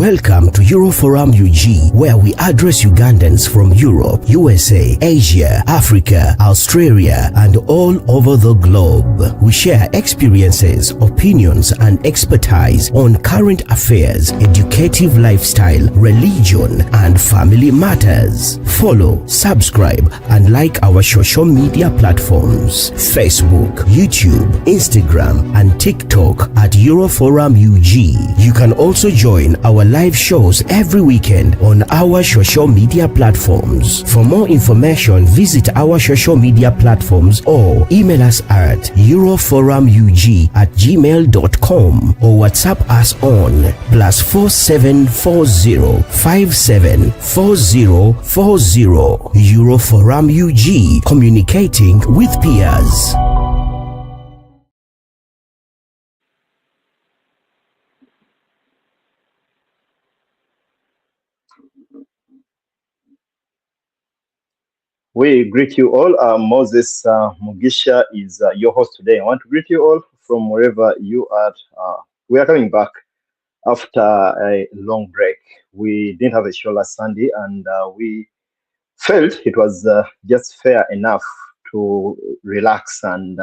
Welcome to Euroforum UG, where we address Ugandans from Europe, USA, Asia, Africa, Australia, and all over the globe. We share experiences, opinions, and expertise on current affairs, educative lifestyle, religion, and family matters. Follow, subscribe, and like our social media platforms: Facebook, YouTube, Instagram, and TikTok at Euroforum UG. You can also join our live shows every weekend on our social media platforms. For more information, visit our social media platforms or email us at euroforumug@gmail.com or WhatsApp us on +4740 574040. Euroforum UG, communicating with peers. We greet you all. Moses Mugisha is your host today. I want to greet you all from wherever you are. We are coming back after a long break. We didn't have a show last Sunday, and we felt it was just fair enough to relax and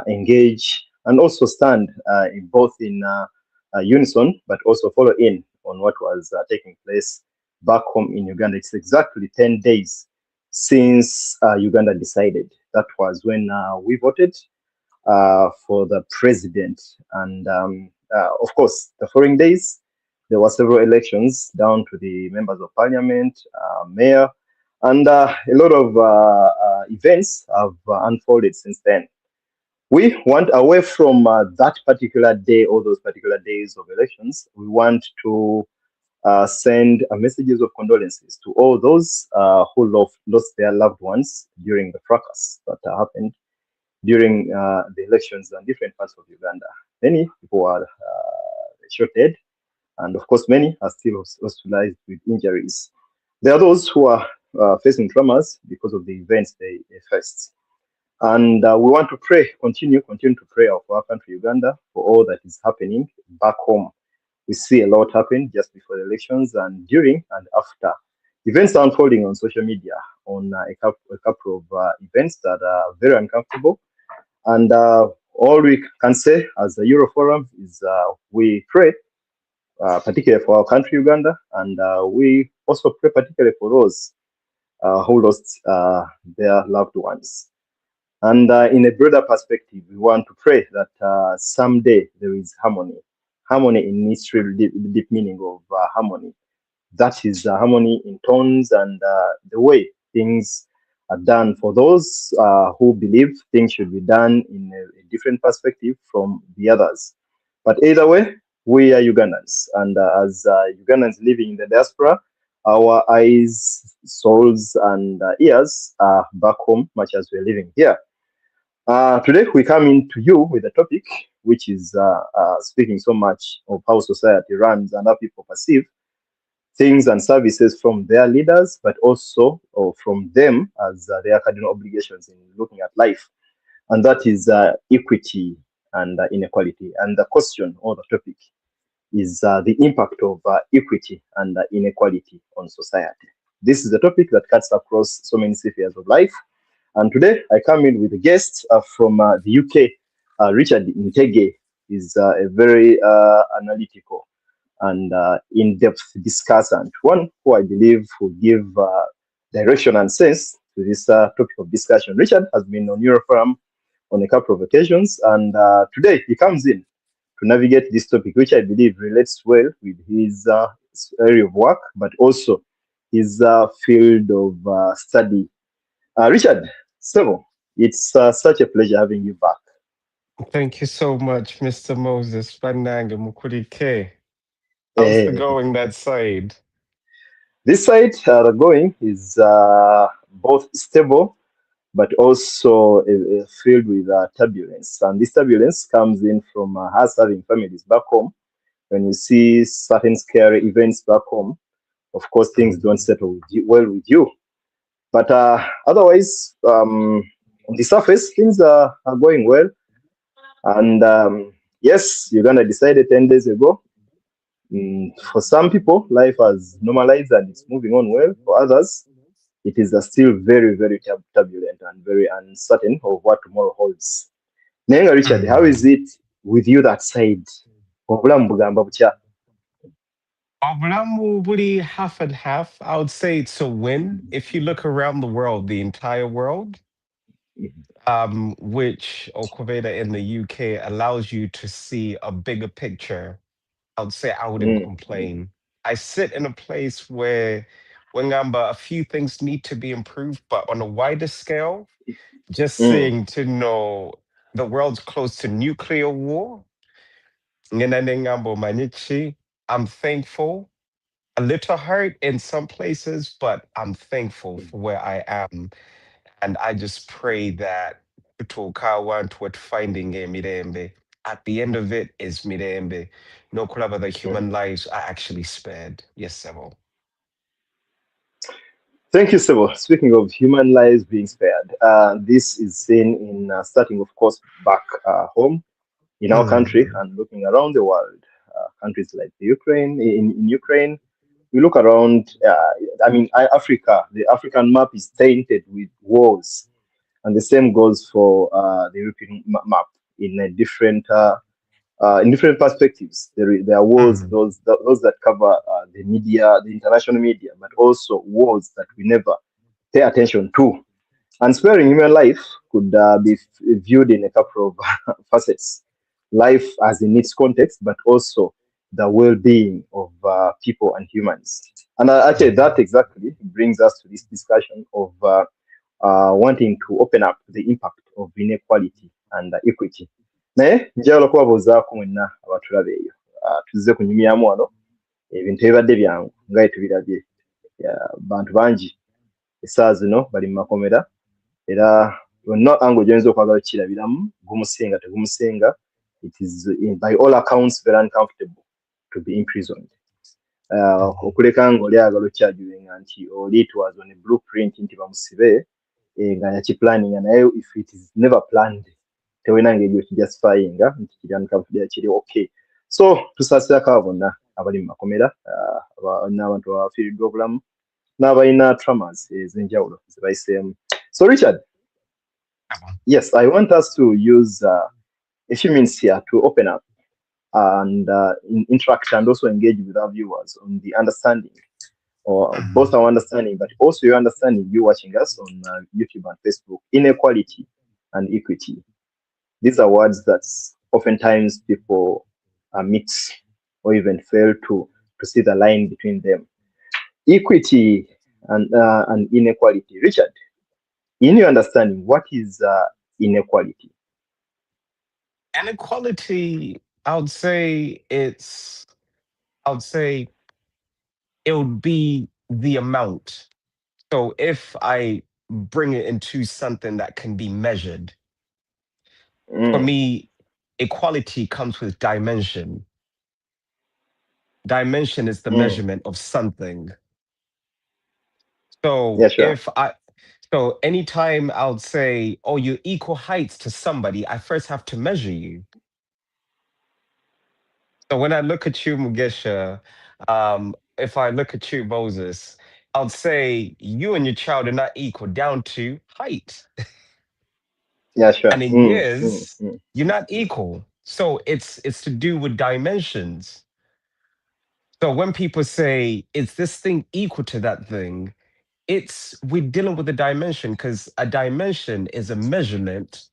engage, and also stand both in unison, but also follow in on what was taking place back home in Uganda. It's exactly 10 days since Uganda decided. That was when we voted for the president. And of course, the following days, there were several elections down to the members of parliament, mayor, and a lot of events have unfolded since then. We want, away from that particular day or those particular days of elections, we want to send messages of condolences to all those who lost their loved ones during the fracas that happened during the elections in different parts of Uganda. Many people are shot dead, and of course, many are still hospitalized with injuries. There are those who are facing traumas because of the events they faced. And we want to pray, continue to pray for our country, Uganda, for all that is happening back home. We see a lot happen just before the elections and during and after. Events are unfolding on social media on a couple of events that are very uncomfortable. And all we can say as a Euroforum is we pray, particularly for our country, Uganda, and we also pray particularly for those who lost their loved ones. And in a broader perspective, we want to pray that someday there is harmony. Harmony in its real deep meaning of harmony. That is harmony in tones and the way things are done for those who believe things should be done in a different perspective from the others. But either way, we are Ugandans. And as Ugandans living in the diaspora, our eyes, souls, and ears are back home, much as we're living here. Today, we come into you with a topic which is speaking so much of how society runs and how people perceive things and services from their leaders, but also from them as their cardinal obligations in looking at life. And that is equity and inequality. And the question or the topic is the impact of equity and inequality on society. This is a topic that cuts across so many spheres of life. And today I come in with a guest from the UK. Richard Ntege is a very analytical and in-depth discussant, one who I believe will give direction and sense to this topic of discussion. Richard has been on Euroforum on a couple of occasions, and today he comes in to navigate this topic, which I believe relates well with his area of work, but also his field of study. Richard, so it's such a pleasure having you back. Thank you so much, Mr. Moses Bananga Mukurike. How's it going that side? This side, the going is both stable, but also filled with turbulence. And this turbulence comes in from us having families back home. When you see certain scary events back home, of course, things don't settle well with you. But otherwise, on the surface, things are going well. And yes, Uganda decided 10 days ago For some people, life has normalized and it's moving on well. For others, it is still very, very turbulent and very uncertain of what tomorrow holds. Nenga Richard, how is Mm. it with you that side? Obulamu bugamba butya? Oblamu buli half and half. I would say it's a win. If you look around the world, the entire world, which Okoveda in the UK allows you to see a bigger picture, I would say I wouldn't Mm, complain. I sit in a place where Wengamba, a few things need to be improved, but on a wider scale, just mm. seeing to know the world's close to nuclear war. Ngenanengambo Manichi, I'm thankful. A little hurt in some places, but I'm thankful for where I am. And I just pray that tutokawa toward finding a mirembe. At the end of it is mirembe. No kulaba the human lives are actually spared. Yes, Sebo. Thank you, Sebo. Speaking of human lives being spared, this is seen in starting, of course, back home in our country Mm, and looking around the world. Countries like the Ukraine, in Ukraine, we look around. Africa, the African map is tainted with wars, and the same goes for the European map in a different. In different perspectives, there are wars, mm, those that cover the media, the international media, but also wars that we never pay attention to. And sparing human life could be viewed in a couple of facets. Life as in its context, but also the well-being of people and humans. And actually, that mhm, exactly brings us to this discussion of wanting to open up the impact of inequality and equity. Naye njagala kubabuuzaako mwenna abatulaba eyo tuzze kunyumyamu wano ebintu ebibadde byangu nga bwe tubirabye. Bantu bangi essaawa zino bali mu makomera era yonna ango gy'oyinza okwagala okukirabiramu gumusinga tegumusinga. It is by all accounts very uncomfortable to be imprisoned. mhm, Okuleka ng'oli ayagala okyajuwenga nti oli it was on a blueprint nti bamusibe nga yakiplaninga naye if it is never planned tewena ngeri gyokijustifyinga nti kiri uncomfortable kiri okay. So tusaasirako abo bonna abali mu makomera n'abantu abafiiriddwa obulamu n'abalina traumas ez'enjawulo ze bayiseemu. So Richard, Sebo. yes, I want us to use a few minutes here to open up and interact and also engage with our viewers on the understanding, or both Mm, our understanding, but also your understanding, you watching us on YouTube and Facebook, inequality and equity. These are words that oftentimes people mix or even fail to see the line between them. Equity and inequality. Richard, in your understanding, what is inequality? Inequality, I would say I would say it would be the amount. So if I bring it into something that can be measured, for Mm, me, equality comes with dimension. Dimension is the mm, measurement of something. yeah, So sure. anytime I would say, oh, you're equal heights to somebody, I first have to measure you. So when I look at you, Mugesha, if I look at you, Moses, I would say you and your child are not equal down to height. Yeah, sure. And in years, you're not equal. So it's to do with dimensions. So when people say, is this thing equal to that thing? It's we're dealing with a dimension because a dimension is a measurement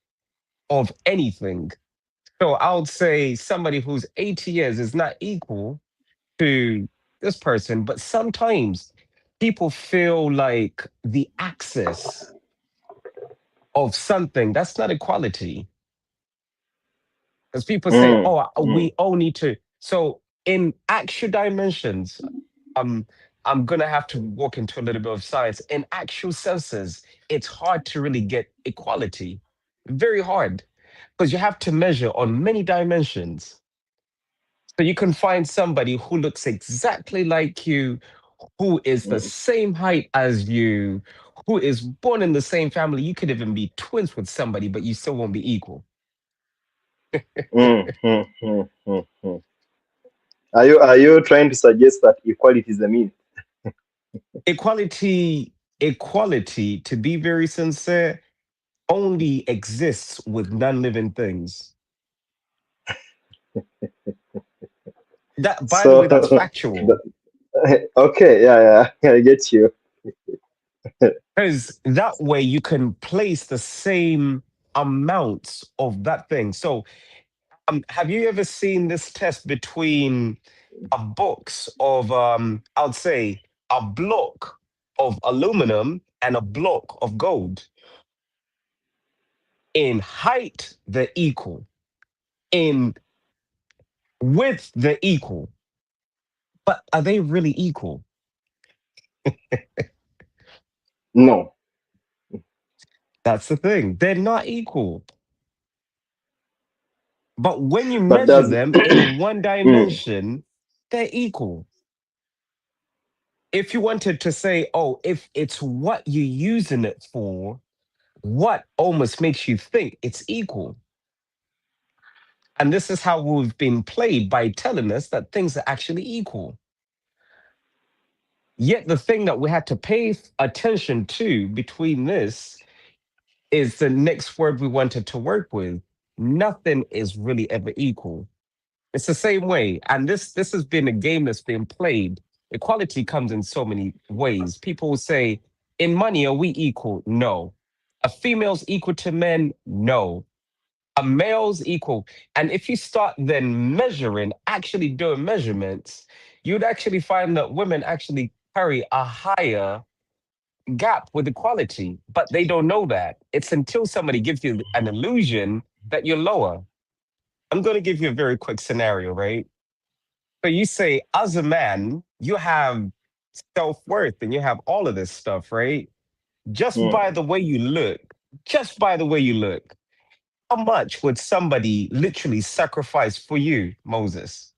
of anything. So I would say somebody who's 80 years is not equal to this person, but sometimes people feel like the access of something that's not equality. Because people say, Mm, oh, mm, we all need to. So in actual dimensions, um, I'm gonna have to walk into a little bit of science. In actual senses, it's hard to really get equality. Very hard. Because you have to measure on many dimensions. So you can find somebody who looks exactly like you, who is the mm, same height as you, who is born in the same family. You could even be twins with somebody, but you still won't be equal. mm, mm, mm, mm, mm. Are you trying to suggest that equality is a myth? Equality, to be very sincere, only exists with non-living things. That, by the So, way, that's factual. okay, yeah, I get you. Because that way you can place the same amounts of that thing. So, have you ever seen this test between a box of, I'd say, a block of aluminum and a block of gold? In height, they're equal. In width, they're equal. But are they really equal? No, That's the thing. They're not equal. But when you but measure does them in one mm, dimension, they're equal. If you wanted to say, oh, if it's what you're using it for, what almost makes you think it's equal? And this is how we've been played by telling us that things are actually equal. Yet the thing that we had to pay attention to between this is the next word we wanted to work with. Nothing is really ever equal. It's the same way. And this has been a game that's been played. Equality comes in so many ways. People will say, in money, are we equal? No. A female's equal to men? No. A male's equal. And if you start then measuring, actually doing measurements, you'd actually find that women actually carry a higher gap with equality, but they don't know that. It's until somebody gives you an illusion that you're lower. I'm going to give you a very quick scenario, right? So you say, as a man, you have self-worth and you have all of this stuff, right? Just by mm, the way you look, just by the way you look, how much would somebody literally sacrifice for you, Moses?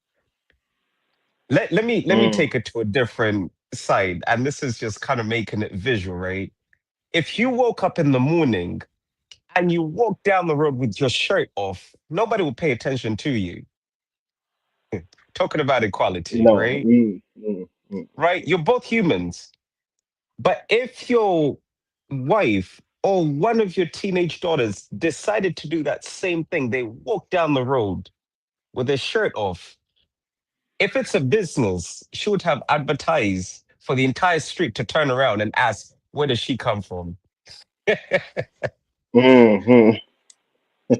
Let me mm, take it to a different side. And this is just kind of making it visual, right? If you woke up in the morning and you walk down the road with your shirt off, nobody will pay attention to you. Talking about equality, no. right? Right? You're both humans. But if your wife or one of your teenage daughters decided to do that same thing, they walk down the road with their shirt off. If it's a business, she would have advertised for the entire street to turn around and ask, where does she come from? Mm,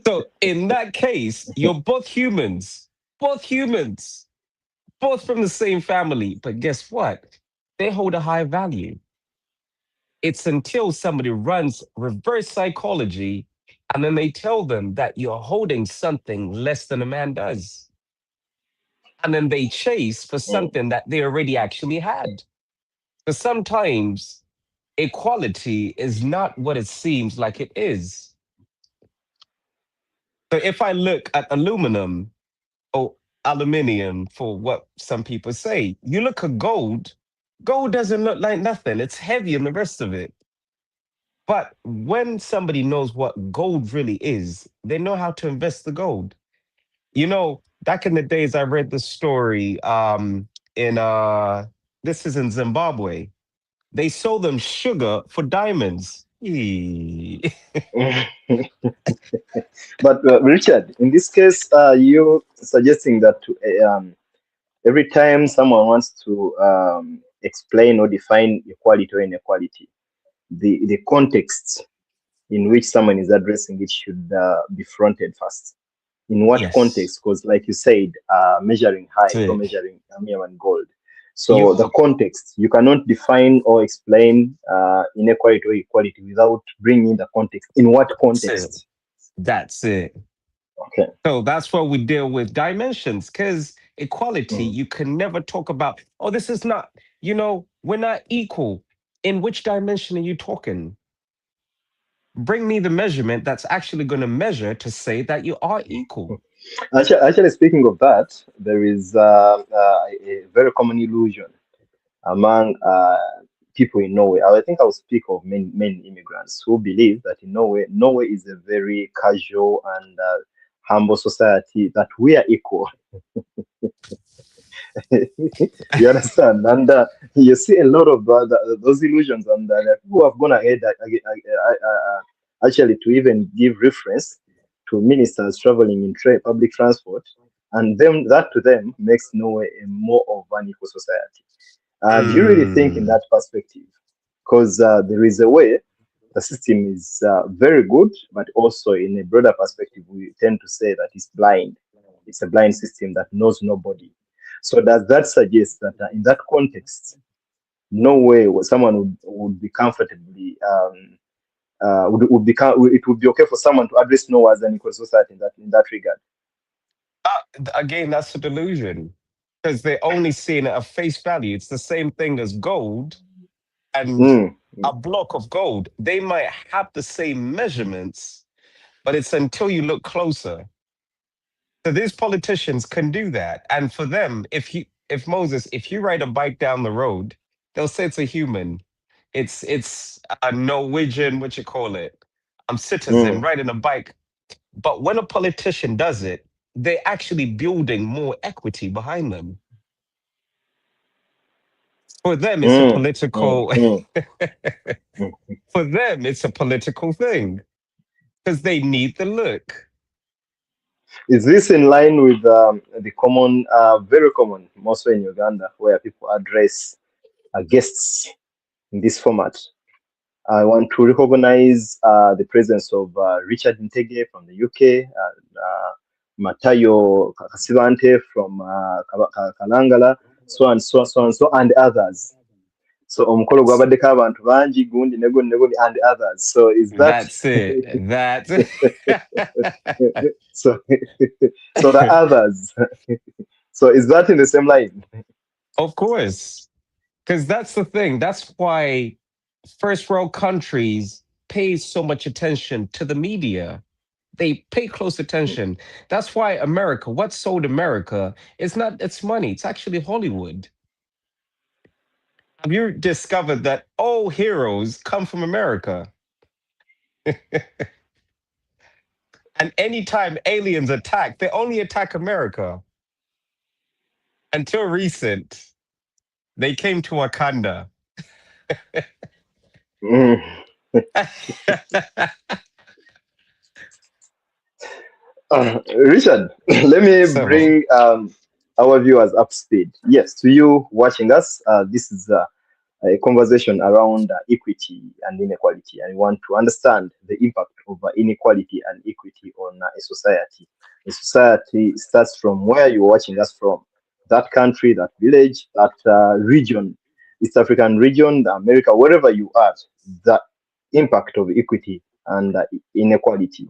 So in that case, you're both humans, both from the same family. But guess what? They hold a high value. It's until somebody runs reverse psychology and then they tell them that you're holding something less than a man does. And then they chase for mm. something that they already actually had. So sometimes equality is not what it seems like it is. So if I look at aluminum or aluminium, for what some people say, you look at gold, gold doesn't look like nothing. It's heavy and the rest of it. But when somebody knows what gold really is, they know how to invest the gold. You know, back in the days, I read the story in this is in Zimbabwe. They sold them sugar for diamonds. Eee. But Richard, in this case, you suggesting that every time someone wants to explain or define equality or inequality, the context in which someone is addressing it should be fronted first. In what Yes, context? Because, like you said, measuring that's height or it. measuring mere and gold. So, the You're context, you cannot define or explain inequality or equality without bringing the context. In what that's it. context? That's it. Okay. So that's where we deal with dimensions because equality, Mm. you can never talk about, oh, this is not, we're not equal. In which dimension are you talking? Bring me the measurement that's actually going to measure to say that you are equal. Actually, speaking of that, there is a very common illusion among people in Norway. I think I'll speak of many immigrants who believe that in Norway is a very casual and humble society, that we are equal. You understand? And you see a lot of those illusions, and people have gone ahead actually to even give reference to ministers traveling in public transport, and them that to them makes Norway a more of an equal society. Do you really think in Mm, that perspective? Because there is a way the system is very good, but also in a broader perspective, we tend to say that it's blind. It's a blind system that knows nobody. So does that suggest that in that context, no way someone would be comfortably it would be okay for someone to address Noah as an equal society in that regard? again, that's a delusion because they're only seeing it at face value. It's the same thing as gold and Mm, a block of gold. They might have the same measurements, but it's until you look closer. So these politicians can do that. And for them, if Moses, if you ride a bike down the road, they'll say it's a human. It's a Norwegian, what you call it? Citizen mm, riding a bike. But when a politician does it, they're actually building more equity behind them. For them, it's a mm, mm, political mm, mm. for them, it's a political thing because they need the look. Is this in line with the common, very common, mostly in Uganda, where people address guests in this format? I want to recognize the presence of Richard Ntege from the UK, Matayo Kasibante from Kalangala, so and so, so and so, and others. So omukolo gwabaddeko abantu bangi gundi ne gundi and others. So is that That's it. That's so so the others? So is that in the same line? of course. Because that's the thing. That's why first world countries pay so much attention to the media. They pay close attention. That's why America, what sold America, is not its money. It's actually Hollywood. Have you discovered that all heroes come from America? And anytime aliens attack, they only attack America. Until recent, they came to Wakanda. Mm. Richard, let me So bring our viewers up to speed. Yes, to you watching us, this is a conversation around equity and inequality, and we want to understand the impact of inequality and equity on a society. A society starts from where you're watching us from, that country, that village, that region, East African region, the America, wherever you are, the impact of equity and inequality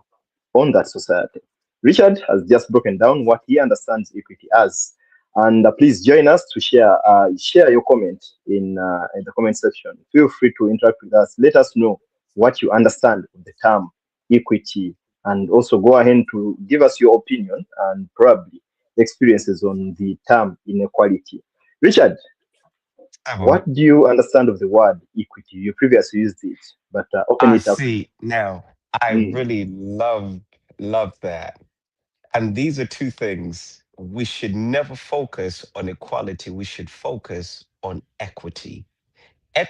on that society. Richard has just broken down what he understands equity as. And please join us to share your comment in the comment section. Feel free to interact with us. Let us know what you understand of the term equity, and also go ahead to give us your opinion and probably experiences on the term inequality. Richard, I what do you understand of the word equity? You previously used it, but open it up. see now. I Mm, really love that. And these are two things. We should never focus on equality. We should focus on equity.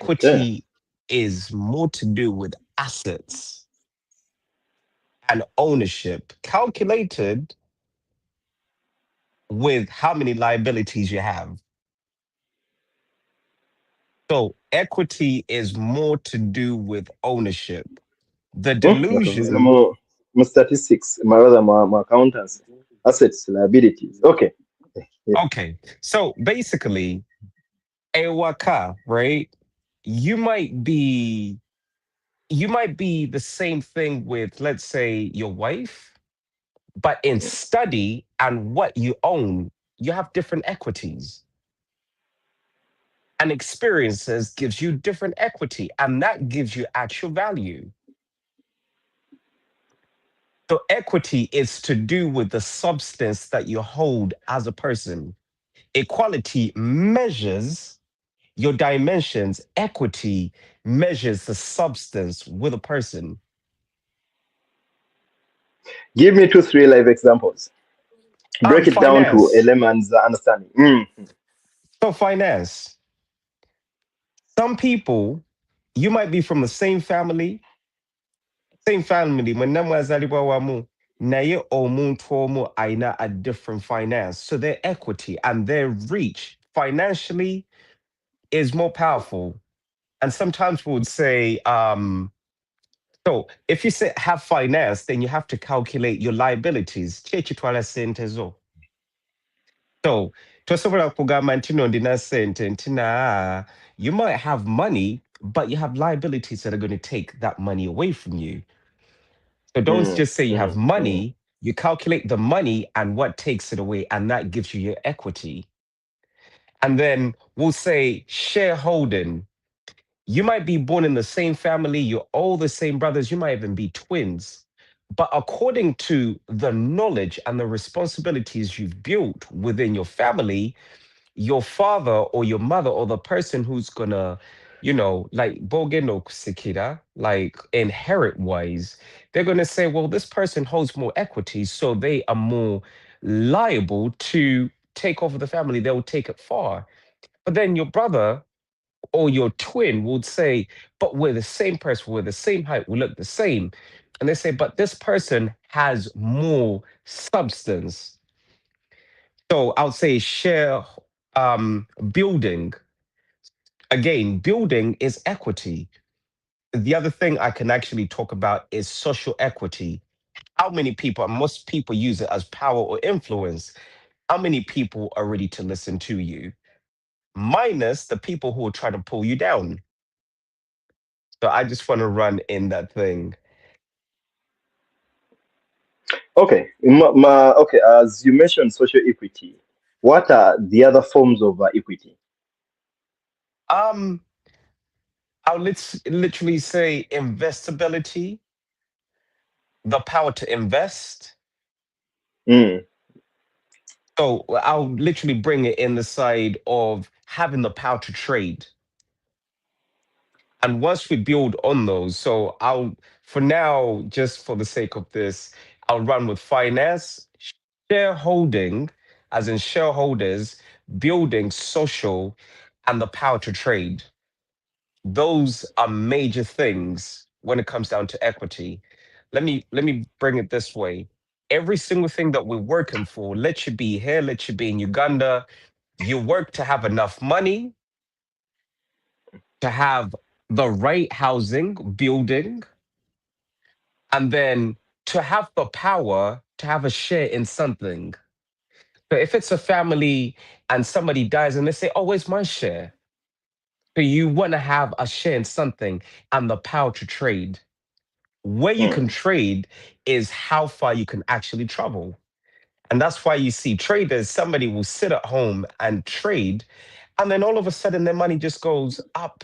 okay. Equity is more to do with assets and ownership, calculated with how many liabilities you have. So equity is more to do with ownership. The delusion, Mu statistics, rather, my accountants, assets, liabilities. Okay. Yeah. okay. So basically, a waka, right? You might be you might be the same thing with, let's say, your wife, but in study and what you own, you have different equities. And experiences gives you different equity, and that gives you actual value. So equity is to do with the substance that you hold as a person. Equality measures your dimensions. Equity measures the substance with a person. Give me two, three live examples. Break it down to a Finance. layman's understanding. Mm. So finance. Some people, you might be from the same family, mwazaliwa wamu, naye omuntu omu aina a different finance. So their equity and their reach financially is more powerful. And sometimes we would say, so if you say have finance, then you have to calculate your liabilities. Chechitwala sente zo. So tosobola kugamba nti no ndina sente nti you might have money, but you have liabilities that are going to take that money away from you. So don't Mm, just say you have mm, mm, money, you calculate the money and what takes it away, and that gives you your equity. And then we'll say shareholding. You might be born in the same family, you're all the same brothers, you might even be twins. But according to the knowledge and the responsibilities you've built within your family, your father or your mother or the person who's gonna, like Bogeno Sikira, like inherit wise, they're gonna say, well, this person holds more equity, so they are more liable to take over the family. They'll take it far. But then your brother or your twin would say, but we're the same person, we're the same height, we look the same. And they say, but this person has more substance. So I'll say share building. Again, building is equity. The other thing I can actually talk about is social equity. How many people, and most people use it as power or influence, how many people are ready to listen to you? Minus the people who are trying to pull you down. So I just want to run in that thing. okay. Okay. As you mentioned, social equity. What are the other forms of equity? Um, I'll literally say investability, the power to invest. Mm, So I'll literally bring it in the side of having the power to trade. And once we build on those, so for now, just for the sake of this, I'll run with finance, shareholding, as in shareholders, building social, and the power to trade. Those are major things when it comes down to equity. Let me bring it this way. Every single thing that we're working for, let you be here, let you be in Uganda, you work to have enough money, to have the right housing, building, and then to have the power to have a share in something. So if it's a family and somebody dies and they say, oh, where's my share? So you want to have a share in something and the power to trade. Where you can mm, trade is how far you can actually travel. And that's why you see traders, somebody will sit at home and trade, and then all of a sudden their money just goes up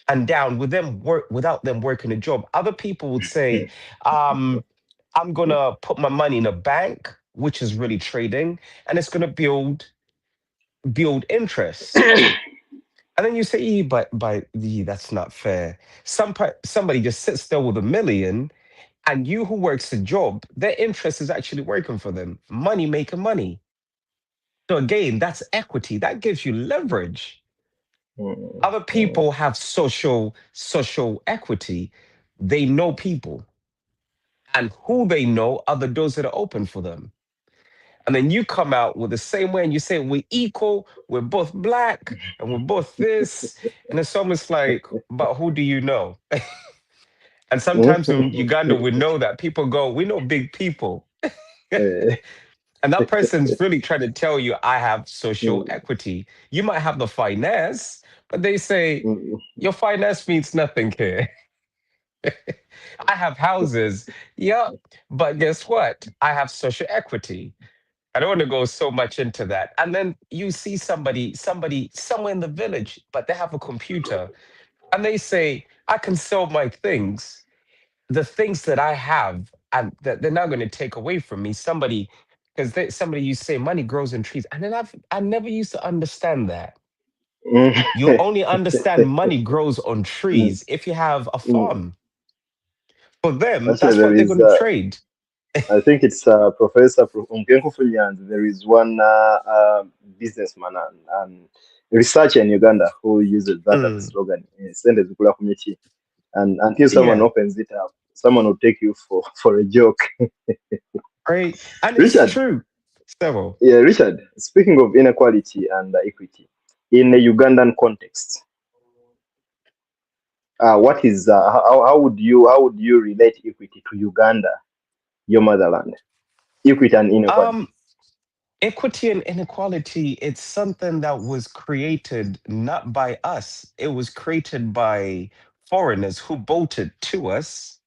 and down without them working a job. Other people would say, mm, um, I'm gonna put my money in a bank, which is really trading, and it's gonna build interest. And then you say, that's not fair. Somebody just sits there with a million, and you who works a job, their interest is actually working for them. Money making money. So again, that's equity. That gives you leverage. mm, Other mm, people have social equity. They know people, and who they know are the doors that are open for them. And then you come out with the same way and you say, we're equal, we're both black, and we're both this. And it's almost like, but who do you know? And sometimes in mm. Uganda, we know that people go, we know big people. Eh, And that person's really trying to tell you, I have social mm, equity. You might have the finance, but they say, mm, your finance means nothing here. I have houses. Yep. But guess what? I have social equity. I don't want to go so much into that. And then you see somebody somewhere in the village, but they have a computer and they say, I can sell my things, the things that I have, and that they're not going to take away from me. Because somebody you say money grows in trees. And then I never used to understand that. mm. You only understand money grows on Mm, trees if you have a mm. farm. For them, Actually, that's there what they're is. going to trade. I think it's Professor Umkenko Funyans. There is one businessman, and researcher in Uganda who uses that as a Mm, slogan. Send it to community, and until someone yeah, opens it up, someone will take you for a joke. right. And it's Richard, true. Several. yeah, Richard. Speaking of inequality and equity, in a Ugandan context, what is how would you relate equity to Uganda, your motherland? Equity and inequality. Um, Equity and inequality, it's something that was created not by us. It was created by foreigners who bolted to us,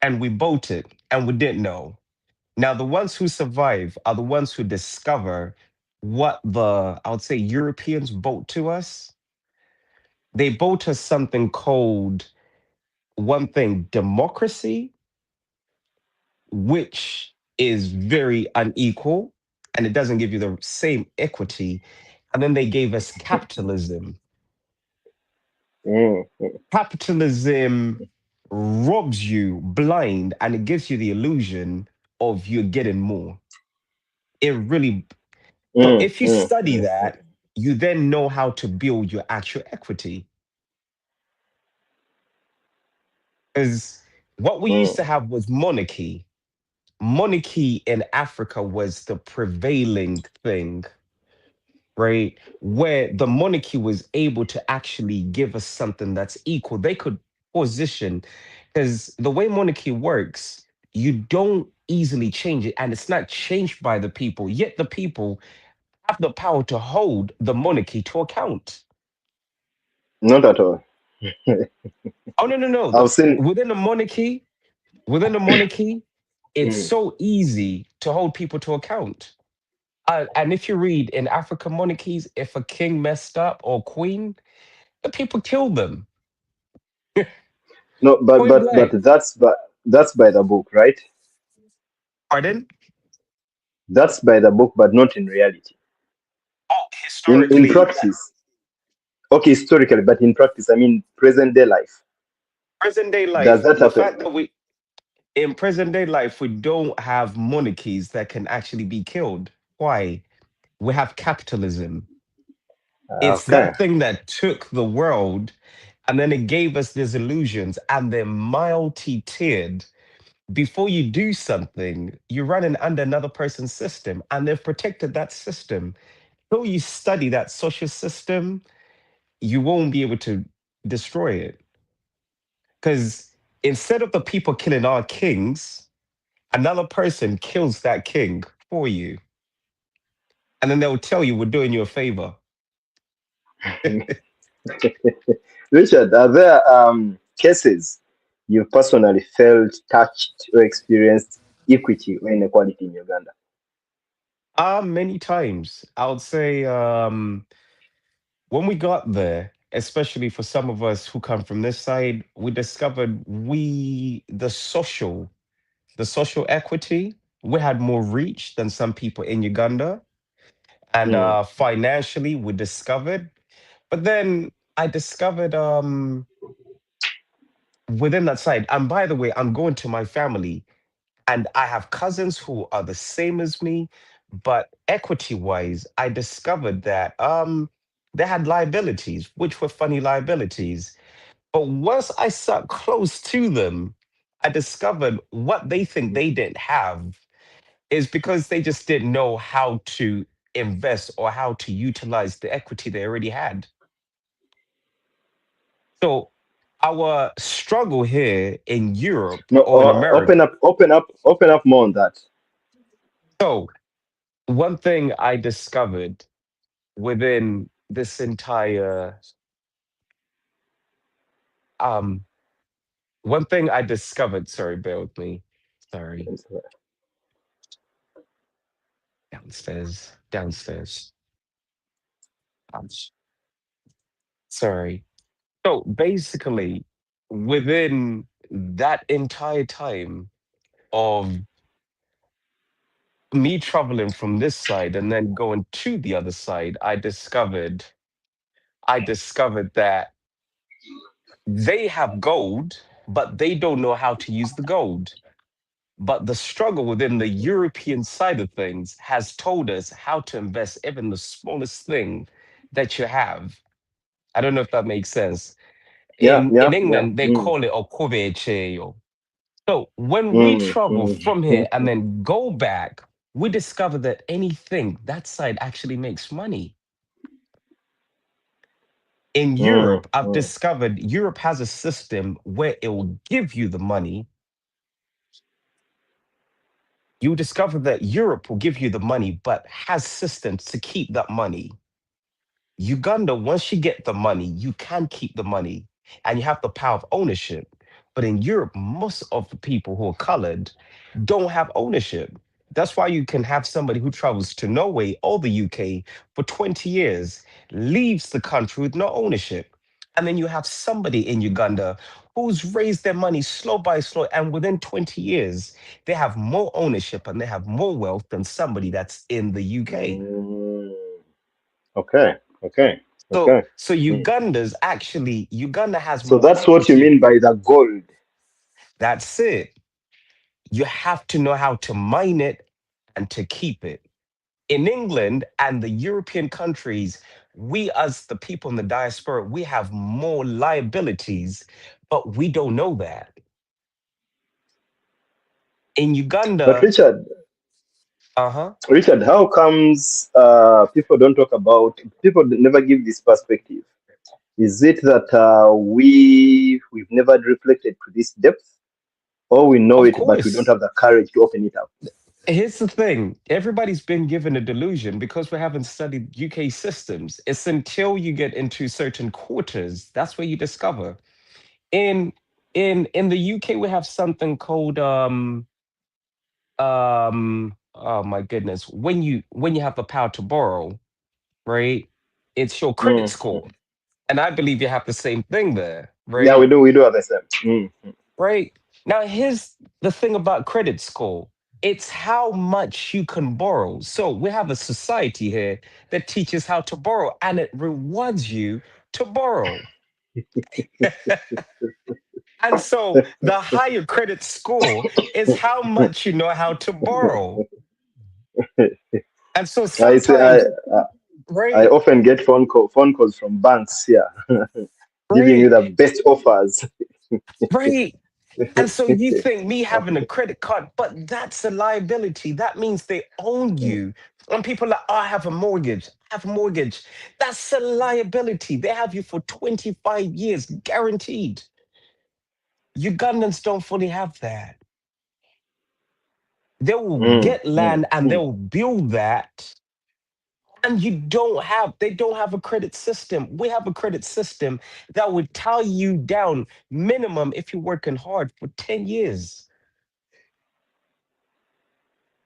and we bolted and we didn't know. Now, the ones who survive are the ones who discover what I would say, Europeans bolt to us. They bolt us something called one thing, democracy, which is very unequal and it doesn't give you the same equity. And then they gave us capitalism. Mm, mm, Capitalism robs you blind and it gives you the illusion of you're getting more. It really, so mm, if you mm, study mm, mm. that, you then know how to build your actual equity. Because what we used Mm. to have was monarchy. Monarchy in Africa was the prevailing thing, right? Where the monarchy was able to actually give us something that's equal. They could position, because the way monarchy works, you don't easily change it, and it's not changed by the people, yet the people have the power to hold the monarchy to account. Not at all. Oh, no, no, no. I've seen. Within the monarchy, it's Mm. so easy to hold people to account. And if you read in African monarchies, if a king messed up or queen, the people killed them. No, but Point but blank. but that's by the book, right? Pardon? That's by the book, but not in reality. Oh, In historically, practice, okay, historically, but in practice, I mean, present day life. present day Does life, that the happen? fact that in present day life, we don't have monarchies that can actually be killed. Why? We have capitalism. It's Okay. that thing that took the world and then it gave us these illusions and they're multi-tiered. Before you do something, you're running under another person's system and they've protected that system. Until you study that social system, you won't be able to destroy it. Because instead of the people killing our kings, another person kills that king for you. And then they'll tell you we're doing you a favor. Richard, are there cases you've personally felt touched or experienced equity or inequality in Uganda? Many times. I would say when we got there, especially for some of us who come from this side, we discovered the social equity, we had more reach than some people in Uganda. And Mm, financially, we discovered. But then I discovered within that side, and by the way, I'm going to my family, and I have cousins who are the same as me, but equity wise, I discovered that they had liabilities, which were funny liabilities. But once I sat close to them, I discovered what they think they didn't have is because they just didn't know how to invest or how to utilize the equity they already had. So our struggle here in Europe no, or in America. open up more on that. So one thing I discovered within this entire um one thing I discovered, sorry, bear with me. Sorry, downstairs. Ouch. Sorry. So basically, within that entire time of me traveling from this side and then going to the other side, I discovered that they have gold, but they don't know how to use the gold. But the struggle within the European side of things has told us how to invest even the smallest thing that you have. I don't know if that makes sense. Yeah, In yeah, yeah. England, they Mm, call it okobecheyo. So when we mm, travel mm, from here and then go back, we discover that anything that side actually makes money. In mm, Europe, I've mm, discovered Europe has a system where it will give you the money. You discover that Europe will give you the money, but has systems to keep that money. Uganda, once you get the money, you can keep the money and you have the power of ownership. But in Europe, most of the people who are colored don't have ownership. That's why you can have somebody who travels to Norway or the UK for 20 years, leaves the country with no ownership. And then you have somebody in Uganda who's raised their money slow by slow. And within 20 years, they have more ownership and they have more wealth than somebody that's in the UK. mm. Okay, okay, So, okay. so Mm. Uganda's actually Uganda has So more that's what you ownership. mean by the gold. That's it. You have to know how to mine it and to keep it. In England and the European countries, we as the people in the diaspora, we have more liabilities, but we don't know that. In But Uganda, uh-huh. Richard, how comes people don't talk about, people never give this perspective? Is it that we've never reflected to this depth, or we know Of it but we don't course. have the courage to open it up? Here's the thing. Everybody's been given a delusion because we haven't studied UK systems. It's until you get into certain quarters, that's where you discover. In in the UK, we have something called oh my goodness. When you have the power to borrow, right? It's your credit Mm. score. And I believe you have the same thing there, Yeah, right? we do have the same. Mm. Right. Now, here's the thing about credit score. It's how much you can borrow. So we have a society here that teaches how to borrow and it rewards you to borrow. And so the higher credit score is how much you know how to borrow. And so I say sometimes, I right, often get phone calls from banks here, giving you right, the best offers. right. And so you think me having a credit card, but that's a liability. That means they own Mm, you. And people are like, oh, I have a mortgage. I have a mortgage. That's a liability. They have you for 25 years, guaranteed. Ugandans don't fully have that. They will mm, get mm, land and mm, they'll build that. And they don't have a credit system. We have a credit system that would tie you down minimum if you're working hard for 10 years.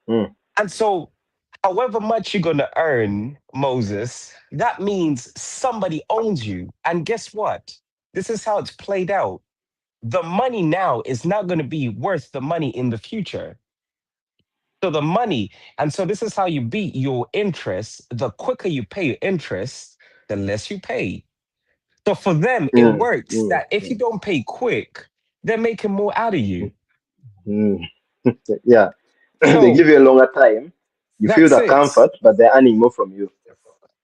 mm, And so, however much you're going to earn, Moses, that means somebody owns you. And guess what? This is how it's played out. The money now is not going to be worth the money in the future. So, the money, and so this is how you beat your interest. The quicker you pay your interest, the less you pay. So, for them, it mm, works mm, that if you don't pay quick, they're making more out of you. mm. Yeah, they So, give you a longer time. You feel that's the it. comfort, but they're earning more from you.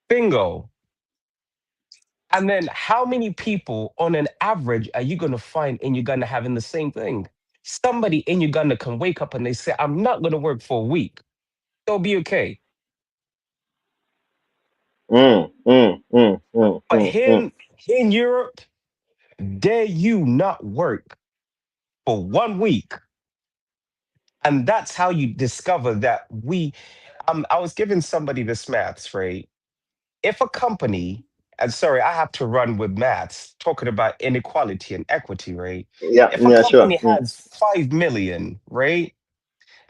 Bingo. And then how many people on an average are you going to find in Uganda having the same thing? Somebody in Uganda can wake up and they say, I'm not going to work for a week. They'll be okay. Mm, mm, mm, mm, But mm, mm, here in Europe, dare you not work for 1 week. And that's how you discover that I was giving somebody this maths, right? If a company, and sorry, I have to run with maths, talking about inequality and equity, right? yeah, If a yeah, sure. company has 5 million, right?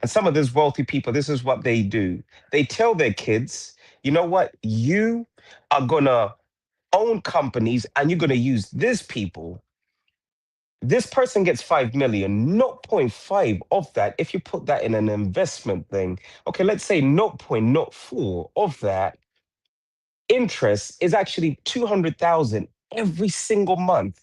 And some of these wealthy people, this is what they do. They tell their kids, you know what? You are going to own companies and you're going to use these people. This person gets 5 million, zero point zero 0.5 of that, if you put that in an investment thing, okay, let's say zero point zero 0.04 of that interest is actually 200,000 every single month.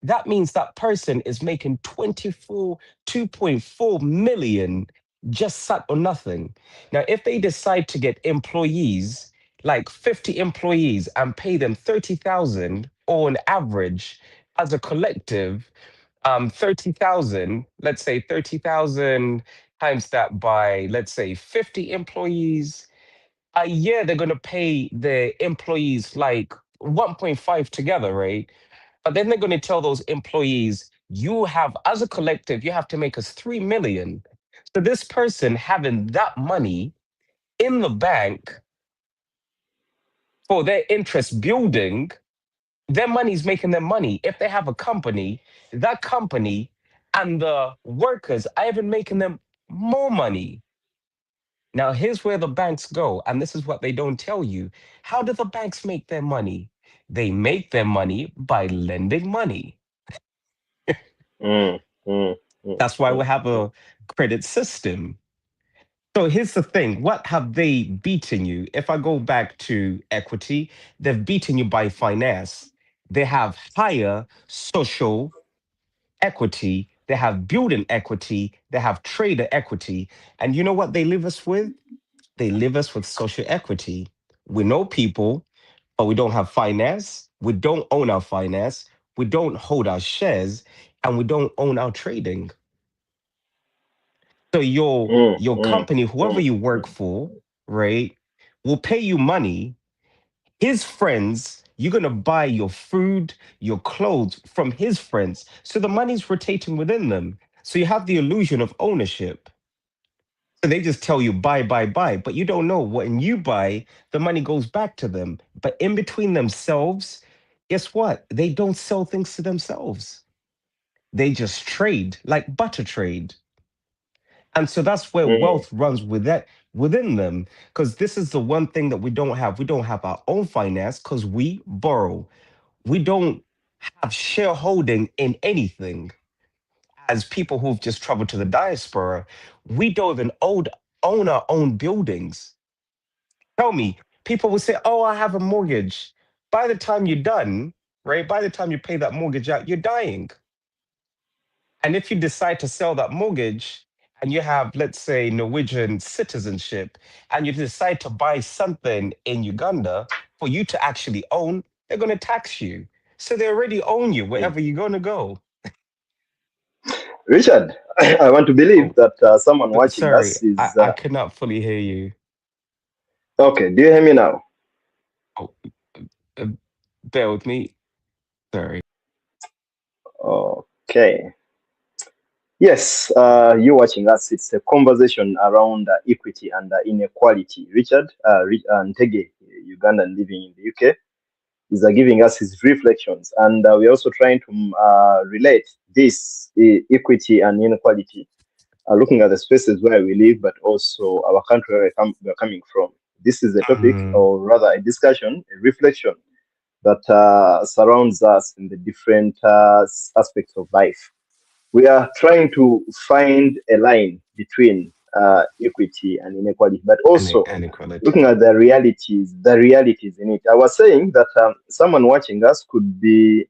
That means that person is making 2.4 million just sat on nothing. Now, if they decide to get employees, like 50 employees and pay them 30,000, or on average as a collective, 30,000, let's say 30,000 times that by, let's say, 50 employees a year, they're going to pay the employees like 1.5 together, right? But then they're going to tell those employees, you have, as a collective, you have to make us 3 million. So this person having that money in the bank for their interest building, their money's making them money. If they have a company, that company and the workers are even making them more money. Now, here's where the banks go, and this is what they don't tell you. How do the banks make their money? They make their money by lending money. Mm, mm, mm, That's why mm, we have mm, a credit system. So here's the thing, what have they beaten you? If I go back to equity, they've beaten you by finance. They have higher social equity, they have building equity, they have trader equity. And you know what they leave us with? They leave us with social equity. We know people, but we don't have finance. We don't own our finance. We don't hold our shares, and we don't own our trading. So mm, your mm, company, whoever mm, you work mm. for, right, will pay you money. His friends, you're gonna buy your food, your clothes from his friends. So the money's rotating within them. So you have the illusion of ownership. So they just tell you buy, buy, buy, but you don't know when you buy, the money goes back to them. But in between themselves, guess what? They don't sell things to themselves. They just trade like butter trade. And so that's where Mm. wealth runs with that within them. Because this is the one thing that we don't have. We don't have our own finance because we borrow. We don't have shareholding in anything. As people who've just traveled to the diaspora, we don't even own our own buildings. Tell me, people will say, oh, I have a mortgage. By the time you're done, right? By the time you pay that mortgage out, you're dying. And if you decide to sell that mortgage and you have, let's say, Norwegian citizenship, and you decide to buy something in Uganda for you to actually own, they're going to tax you. So they already own you Mm. wherever you're going to go. Richard, I want to believe Oh, that someone watching sorry, us is I could not fully hear you. okay. Do you hear me now? Oh, uh, bear with me. Sorry. Okay. Yes, you watching us. It's a conversation around equity and inequality. Richard Ntege, Ugandan living in the UK, is giving us his reflections, and we're also trying to relate this equity and inequality, looking at the spaces where we live, but also our country where we're coming from. This is a topic, Mm, or rather, a discussion, a reflection that surrounds us in the different aspects of life. We are trying to find a line between equity and inequality, but also inequality. looking at the realities in it. I was saying that someone watching us could be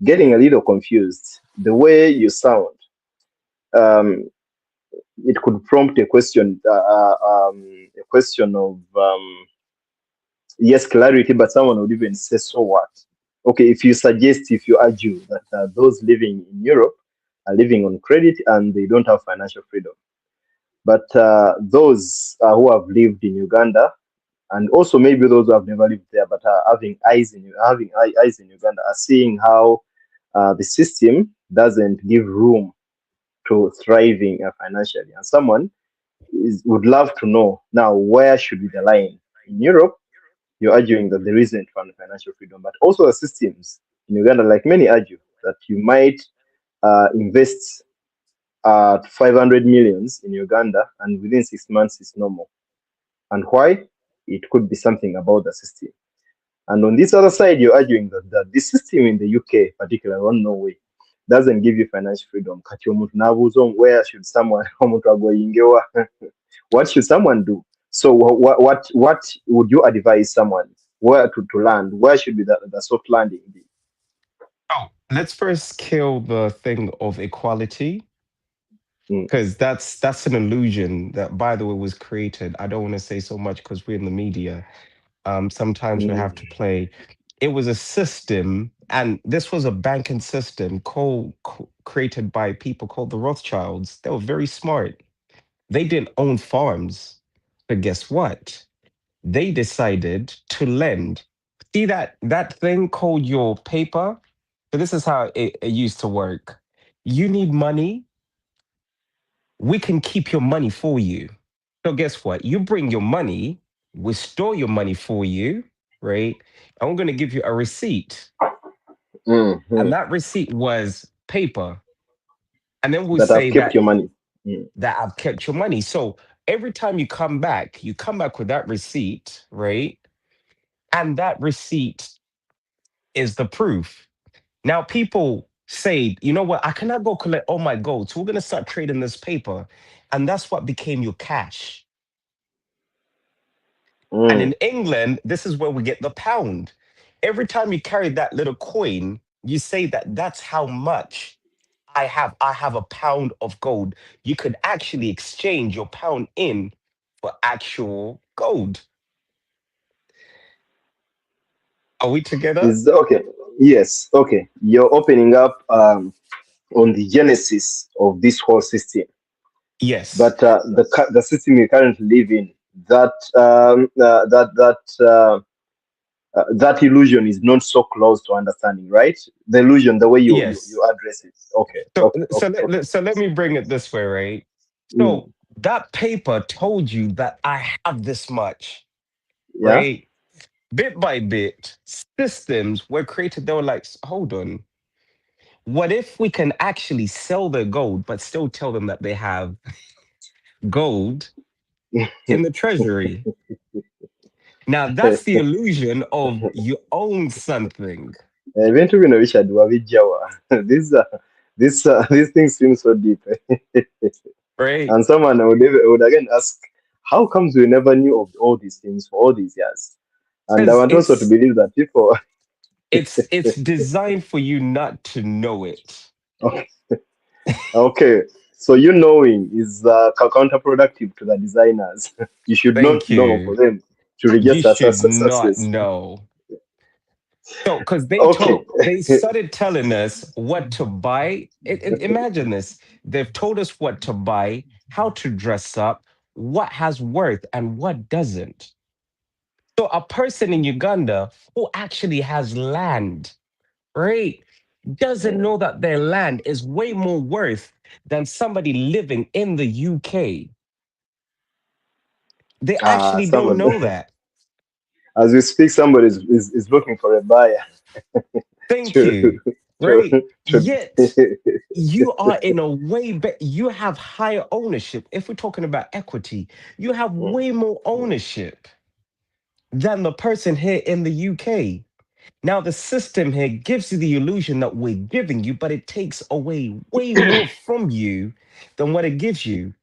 getting a little confused. The way you sound, um, it could prompt a question of yes, clarity, but someone would even say, so what? Okay, if you argue that those living in Europe are living on credit and they don't have financial freedom, but those who have lived in Uganda, and also maybe those who have never lived there but are eyes in Uganda, are seeing how the system doesn't give room to thriving financially. And someone would love to know now, where should be the line? In Europe, you're arguing that there isn't financial freedom, but also the systems in Uganda, like many argue, that you might invest 500 millions in Uganda and within 6 months it's normal. And why? It could be something about the system. And on this other side, you're arguing that the system in the UK, particularly on Norway, doesn't give you financial freedom. Kati omuntu n'abuuza where should someone omuntu agoyingewa what should someone do? So what would you advise someone where to land? Where should be the soft landing be? Oh, let's first kill the thing of equality, Mm, because that's an illusion that, by the way, was created. I don't want to say so much because we're in the media. Sometimes we have to Mm. play. It was a system, and this was a banking system created by people called the Rothschilds. They were very smart. They didn't own farms, but guess what? They decided to lend. See that thing called your paper? So this is how it used to work. You need money, we can keep your money for you. So guess what? You bring your money, we store your money for you, right? And we're going to give you a receipt. And Mm. that receipt was paper. And then we'll That have say kept that your money. Mm. I've kept your money. So every time you come back with that receipt, right? And that receipt is the proof. Now people say, you know what, I cannot go collect all my gold. So we're going to start trading this paper. And that's what became your cash. And Mm. in England, this is where we get the pound. Every time you carry that little coin, you say that that's how much I have. I have a pound of gold. You could actually exchange your pound in for actual gold. Are we together? Is okay. Yes. Okay. You're opening up on the genesis of this whole system. Yes. But the system you currently live in, that that illusion is not so close to understanding, right? The illusion, the way you Yes. address it. Okay. So Okay. so Okay. let, Okay. so let me bring it this way, right? Mm. So that paper told you that I have this much, Yeah. right? Bit by bit, systems were created. They were like, hold on. What if we can actually sell their gold, but still tell them that they have gold in the treasury? Now, that's the illusion of you own something, Ebintu bino bishadwa bijjawa. These things seem so deep. right? And someone would again ask, how comes we never knew of all these things for all these years? And I Because want also to believe that people. it's designed for you not to know it. Okay, so you knowing is counterproductive to the designers. You should not Thank know for you. them to You register should not success. know. So, because Okay. they started telling us what to buy. Imagine this. They've told us what to buy, how to dress up, what has worth and what doesn't. So, a person in Uganda who actually has land, right, doesn't know that their land is way more worth than somebody living in the UK. They actually don't Someone, know that. as we speak, somebody is looking for a buyer Thank to you. to Right. Yet, to. you are in a way better, you have higher ownership. If we're talking about equity, you have way more ownership than the person here in the UK. Now, the system here gives you the illusion that we're giving you, but it takes away way more from you than what it gives you.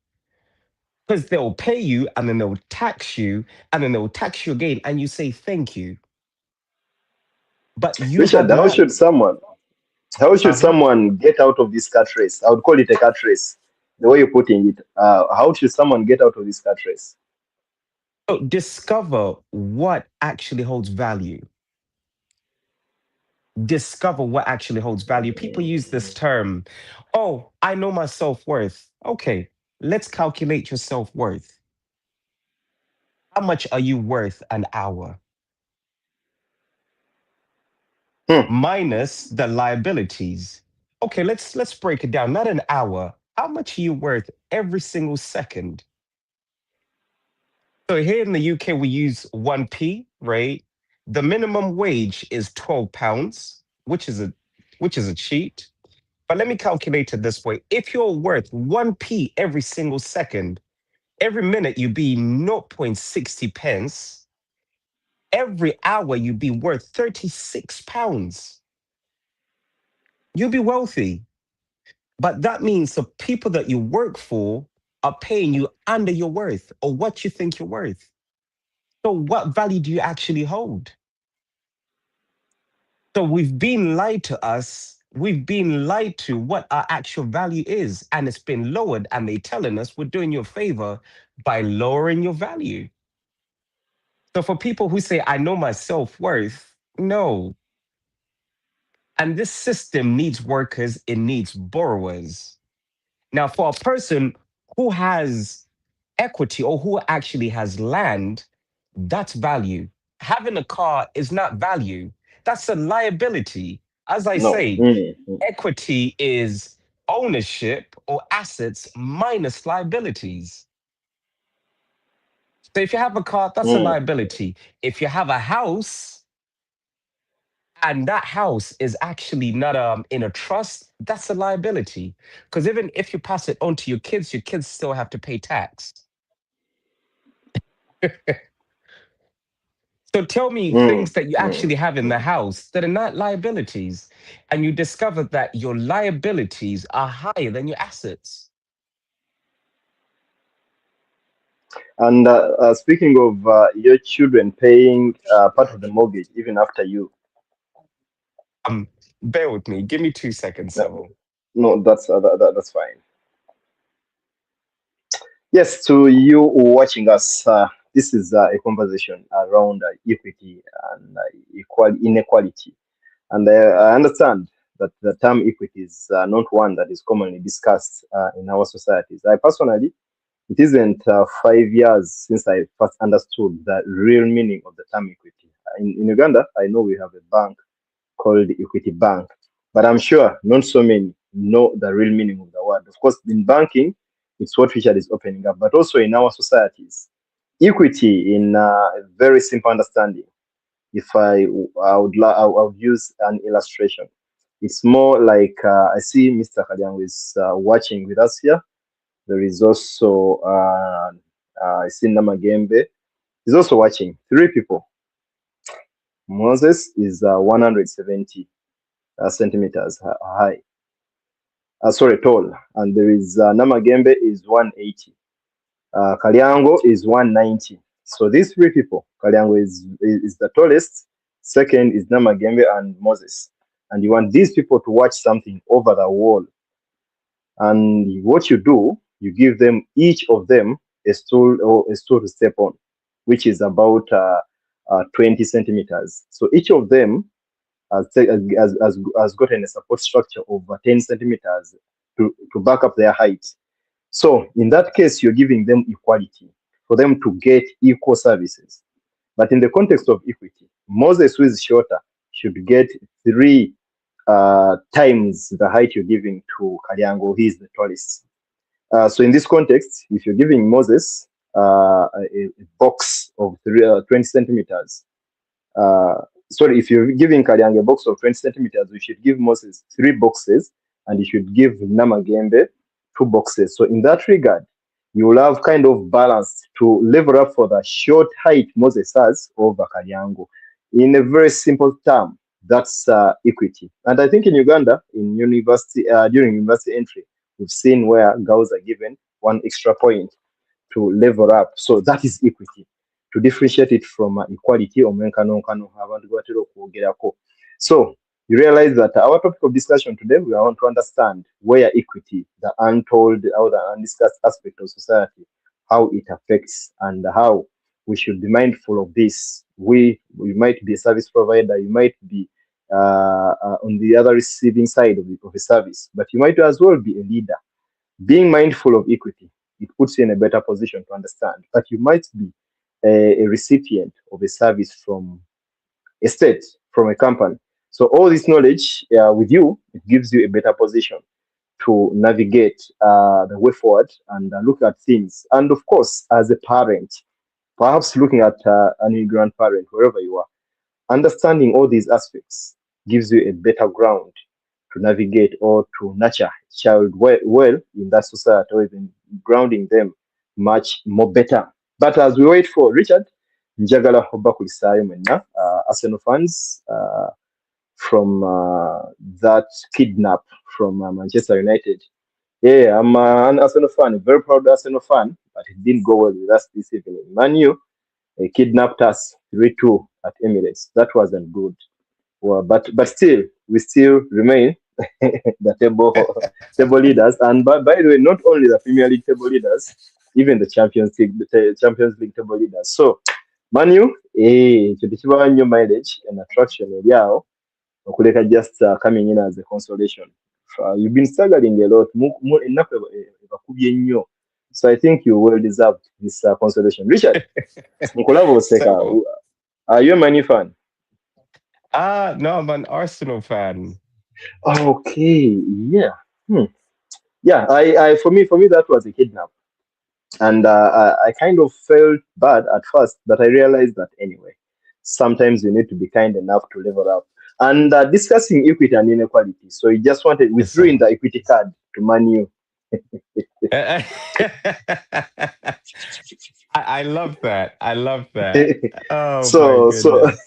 Because they'll pay you and then they'll tax you and then they'll tax you again and you say thank you. But you Richard, have not. how should Uh-huh. someone get out of this cat race? I would call it a cat race. The way you're putting it, how should someone get out of this cat race? So discover what actually holds value. Discover what actually holds value. People use this term, oh, I know my self worth. Okay, let's calculate your self worth. How much are you worth an hour? Hmm. Minus the liabilities. Okay, let's break it down. Not an hour. How much are you worth every single second? So here in the UK, we use 1p, right? The minimum wage is £12, which is a cheat. But let me calculate it this way. If you're worth 1p every single second, every minute you be 0.60 pence, every hour you be worth £36. You'll be wealthy. But that means the people that you work for are paying you under your worth or what you think you're worth. So what value do you actually hold? So we've been lied to us. We've been lied to what our actual value is, and it's been lowered. And they telling us we're doing you a favor by lowering your value. So for people who say, I know my self-worth, no. And this system needs workers, it needs borrowers. Now, for a person who has equity or who actually has land, that's value. Having a car is not value, that's a liability. As I No. say, equity is ownership or assets minus liabilities. So if you have a car, that's a liability. If you have a house, and that house is actually not in a trust, that's a liability. Because even if you pass it on to your kids still have to pay tax. So tell me things that you actually have in the house that are not liabilities, and you discover that your liabilities are higher than your assets. And speaking of your children paying part of the mortgage even after you, Um, Bear with me. Give me 2 seconds, no, so. no, that's fine. Yes, to you watching us, this is a conversation around equity and inequality. And I understand that the term equity is not one that is commonly discussed in our societies. I personally, it isn't 5 years since I first understood the real meaning of the term equity. In Uganda, I know we have a bank called Equity Bank, but I'm sure not so many know the real meaning of the word. Of course, in banking, it's what Richard is opening up, but also in our societies, equity, in a very simple understanding, if I would use an illustration. It's more like I see Mr. Kalyango is watching with us here. There is also I see Namagembe. He's also watching. Three people. Moses is 170 centimeters high. Sorry, tall. And there is Namagembe is 180. Kalyango is 190. So these three people, Kalyango is the tallest. Second is Namagembe and Moses. And you want these people to watch something over the wall. And what you do, you give them, each of them, a stool or a stool to step on, which is about 20 centimeters. So each of them has gotten a support structure of 10 centimeters to back up their height. So in that case, you're giving them equality for them to get equal services. But in the context of equity, Moses, who is shorter, should get three times the height you're giving to Kalyango. He is the tallest. So in this context, if you're giving Moses a box of 20 centimeters, uh, sorry, if you're giving Kalyango a box of 20 centimeters, you should give Moses 3 boxes, and you should give Namagembe 2 boxes. So in that regard, you will have kind of balance to level up for the short height Moses has over Kalyango. In a very simple term, that's equity. And I think in Uganda, in university, during university entry, we've seen where girls are given 1 extra point to level up. So that is equity. To differentiate it from equality or menkaноnkano abantu batera okwogerako. So you realize that our topic of discussion today, we want to understand where equity, the untold or the undiscussed aspect of society, how it affects and how we should be mindful of this. We might be a service provider, you might be on the other receiving side of a service, but you might as well be a leader. Being mindful of equity, it puts you in a better position to understand. But you might be a recipient of a service from a state, from a company. So all this knowledge with you, it gives you a better position to navigate the way forward and look at things. And of course, as a parent, perhaps looking at a new grandparent, wherever you are, understanding all these aspects gives you a better ground to navigate or to nurture child well in that society, or even grounding them much more better. But as we wait for Richard, njagala oba kulisaayo mwenna Arsenal fans from that kidnap from Manchester United. Yeah, I'm an Arsenal fan, a very proud Arsenal fan, but it didn't go well with us this evening. Manu kidnapped us 3-2 at Emirates. That wasn't good. Well, but still, we still remain the table leaders. And by the way, not only the Premier League table leaders, even the Champions League table leaders. So, Manu, ekyo tekibawa nnyo mileage and attraction eri awo okuleka just coming in as a consolation. You've been struggling a lot. Ennaku ebakubye nnyo. So I think you well deserve this consolation. Richard, nkulaba oseka. So, Are you a Man U fan? no, I'm an Arsenal fan. Okay, yeah. Yeah, for me that was a kidnap. And I kind of felt bad at first, but I realized that anyway, sometimes you need to be kind enough to level up. And discussing equity and inequality, so he just wanted we threw in Listen. the equity card to Man U. I love that. I love that. Oh my so so goodness.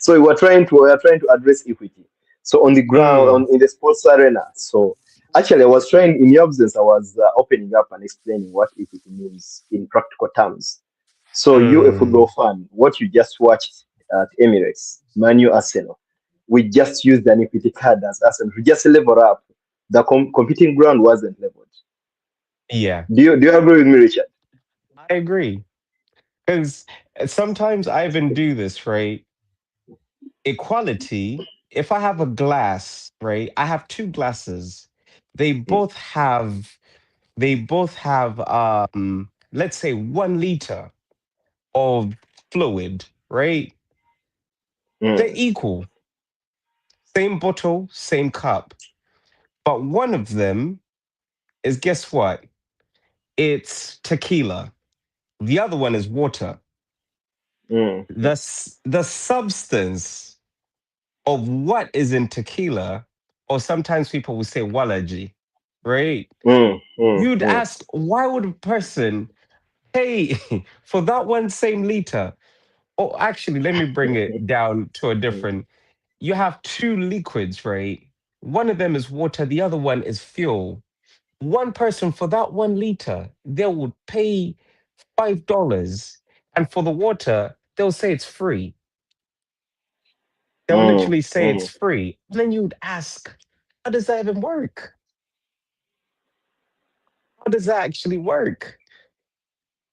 so we are trying to address equity. So on the ground, Mm, in the sports arena. So actually, I was trying in your absence. I was opening up and explaining what equity means in practical terms. So you, a football mm. fan, what you just watched at Emirates, Manu Arsenal, we just used an equity card as Arsenal. We just level up. The competing ground wasn't leveled. Yeah, Do you agree with me, Richard? I agree. Because sometimes I even do this, right? Equality, if I have a glass, right? I have two glasses. They Mm, both have let's say 1 liter of fluid, right? They're mm, equal. Same bottle, same cup. But one of them is, guess what? It's tequila. The other one is water. mm, The substance of what is in tequila, or sometimes people will say walaji, right? You'd mm. ask, why would a person pay for that one same liter? Oh, actually, let me bring it down to a Mm, different. You have two liquids, right? One of them is water, the other one is fuel. One person for that 1 liter, they would pay $5. And for the water, they'll say it's free. They'll mm, literally say it's mm. free. Then you'd ask, how does that even work? How does that actually work?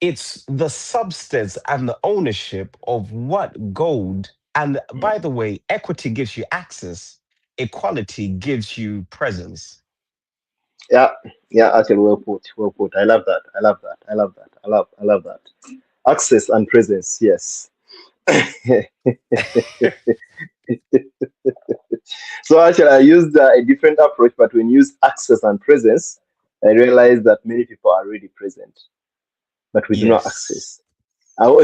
It's the substance and the ownership of what gold. And by the way, equity gives you access, equality gives you presence. Yeah, yeah, actually, well put, well put. I love that. I love that. I love that. I love that. Access and presence, yes. So actually, I used a different approach, but when you use access and presence, I realized that many people are already present, but we do not Yes. access. Or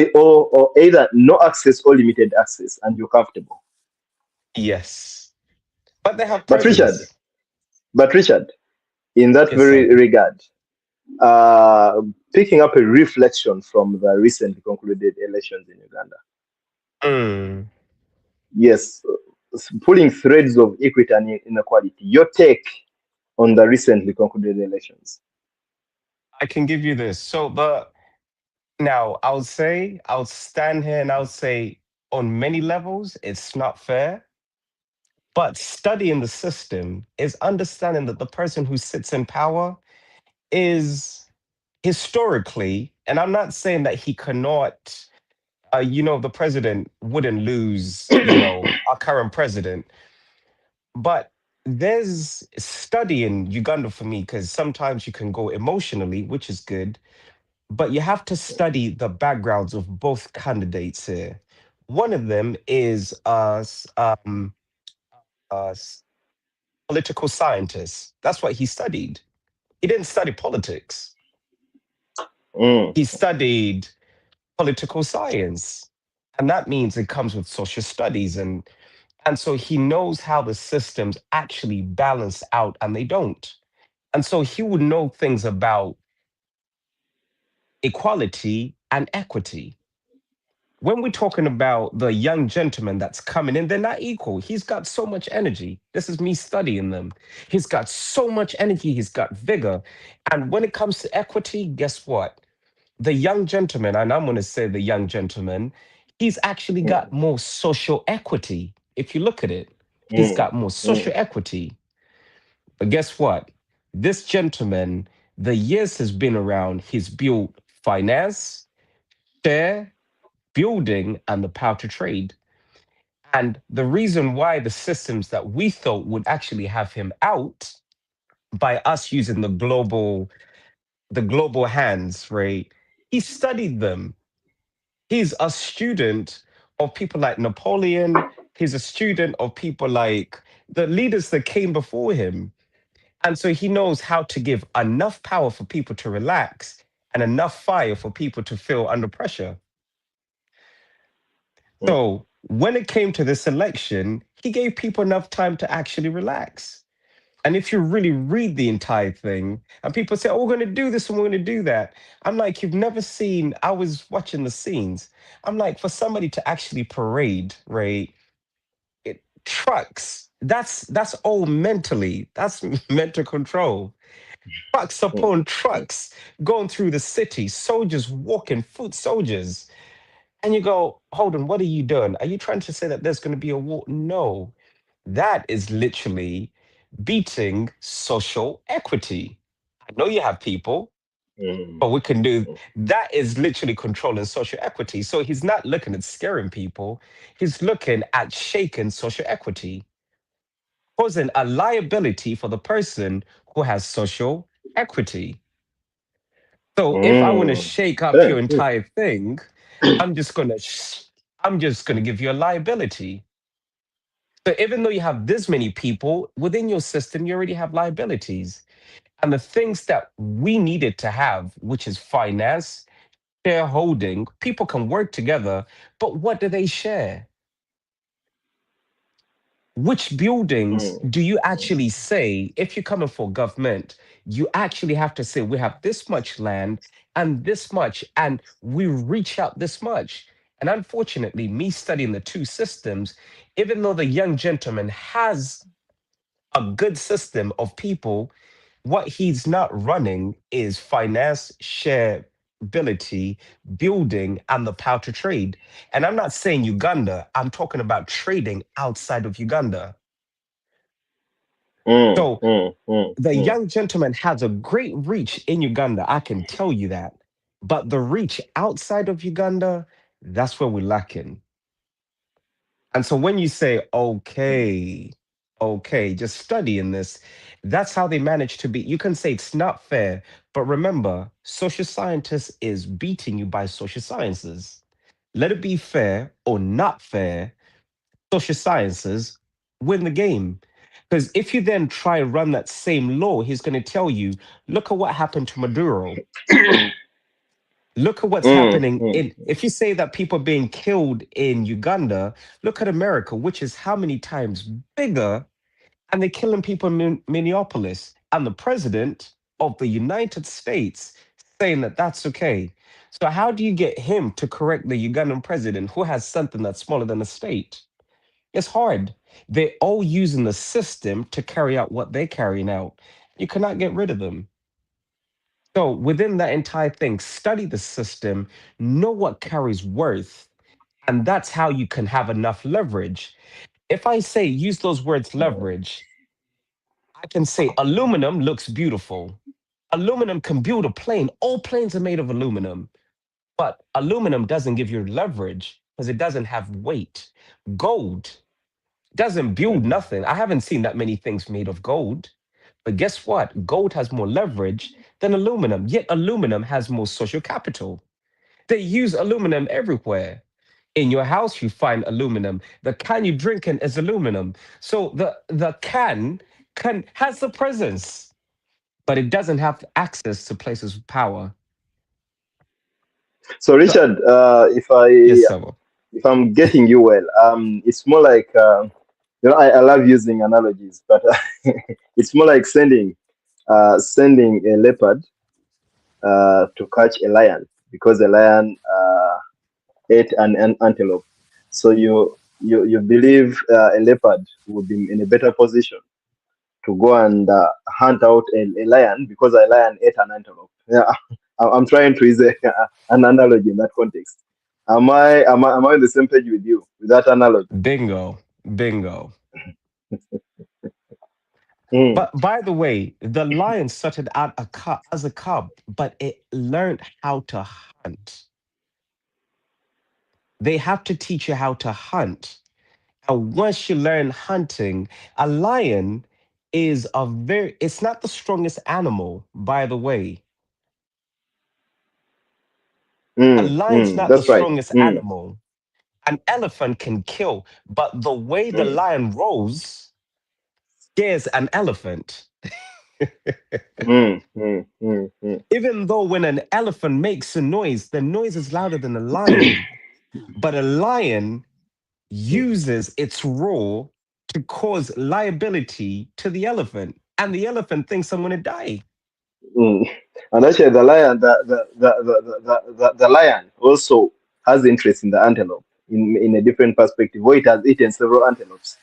either no access or limited access, and you're comfortable. Yes. But they have But Richard, presence. but Richard, in that Yes, sir. very regard, uh, picking up a reflection from the recently concluded elections in Uganda. Mm. Yes, pulling threads of equity and inequality. Your take on the recently concluded elections. I can give you this. So the now I'll stand here and I'll say on many levels it's not fair. But studying the system is understanding that the person who sits in power is historically, and I'm not saying that he cannot, the president wouldn't lose, our current president, but there's study in Uganda for me because sometimes you can go emotionally, which is good, but you have to study the backgrounds of both candidates here. One of them is a political scientist. That's what he studied. He didn't study politics. Mm, He studied political science. And that means it comes with social studies and so he knows how the systems actually balance out and they don't. And so he would know things about equality and equity. When we're talking about the young gentleman that's coming in, they're not equal. He's got so much energy. This is me studying them. He's got so much energy, he's got vigor. And when it comes to equity, guess what? The young gentleman, and I'm going to say the young gentleman, he's actually got mm, more social equity. If you look at it, he's mm, got more mm, social equity. But guess what? This gentleman, the years has been around, he's built finance, share, building, and the power to trade. And the reason why the systems that we thought would actually have him out by us using the global hands, right? He studied them. He's a student of people like Napoleon. He's a student of people like the leaders that came before him. And so he knows how to give enough power for people to relax and enough fire for people to feel under pressure. mm, So when it came to this election, he gave people enough time to actually relax. And if you really read the entire thing, and people say, oh, we're going to do this and we're going to do that, I'm like, you've never seen, I was watching the scenes. I'm like, for somebody to actually parade, right? Trucks, that's all mentally, that's mental control. Trucks mm, upon trucks going through the city, soldiers walking, foot soldiers. And you go, hold on, what are you doing? Are you trying to say that there's going to be a war? No, that is literally beating social equity. I know you have people, mm, but we can do mm, that is literally controlling social equity. So he's not looking at scaring people, he's looking at shaking social equity, causing a liability for the person who has social equity. So if I want to mm. shake up your Okay, good. entire thing, I'm just gonna I'm just gonna give you a liability. So even though you have this many people within your system, you already have liabilities. And the things that we needed to have, which is finance, shareholding, people can work together, but what do they share? Which buildings Mm, do you mm, actually say, if you're coming for government, you actually have to say, we have this much land and this much, and we reach out this much. And unfortunately, me studying the two systems, even though the young gentleman has a good system of people, what he's not running is finance, shareability, building, and the power to trade. And I'm not saying Uganda, I'm talking about trading outside of Uganda. mm, So mm, mm, the mm, young gentleman has a great reach in Uganda. I can tell you that. But the reach outside of Uganda, that's where we're lacking. And so when you say, okay, okay, just studying this, that's how they manage to be. You can say it's not fair, but remember, social scientists is beating you by social sciences. Let it be fair or not fair, social sciences win the game. Because if you then try and run that same law, he's going to tell you, look at what happened to Maduro. Look at what's mm, happening mm, in, if you say that people are being killed in Uganda, look at America, which is how many times bigger, and they're killing people in Minneapolis. And the president of the United States saying that that's okay. So, how do you get him to correct the Ugandan president who has something that's smaller than a state? It's hard. They're all using the system to carry out what they're carrying out. You cannot get rid of them. So within that entire thing, study the system, know what carries worth, and that's how you can have enough leverage. If I say use those words mm. leverage, I can say aluminum looks beautiful. Aluminum can build a plane. All planes are made of aluminum, but aluminum doesn't give you leverage because it doesn't have weight. Gold doesn't build Mhm. nothing. I haven't seen that many things made of gold. But guess what? Gold has more leverage than aluminum, yet aluminum has more social capital. They use aluminum everywhere. In your house, you find aluminum. The can you drink in is aluminum. So the can has the presence, but it doesn't have access to places of power. So So, Richard, yes, sir. if I'm getting you well, it's more like I love using analogies, but it's more like sending a leopard to catch a lion because the lion ate an antelope. So you believe a leopard would be in a better position to go and hunt out a lion because a lion ate an antelope. Yeah, I'm trying to use an analogy in that context. Am I on the same page with you with that analogy? Bingo, bingo. Mm, But by the way, the lion started out as a cub, but it learned how to hunt. They have to teach you how to hunt. And once you learn hunting, a lion is it's not the strongest animal, by the way. A lion's not the That's right. strongest animal. An elephant can kill, but the way the Mm, lion rolls scares an elephant. mm. Even though when an elephant makes a noise, the noise is louder than a lion, but a lion uses its roar to cause liability to the elephant, and the elephant thinks I'm going to die. Mm. And actually, the lion, the lion also has interest in the antelope in a different perspective, where it has eaten several antelopes.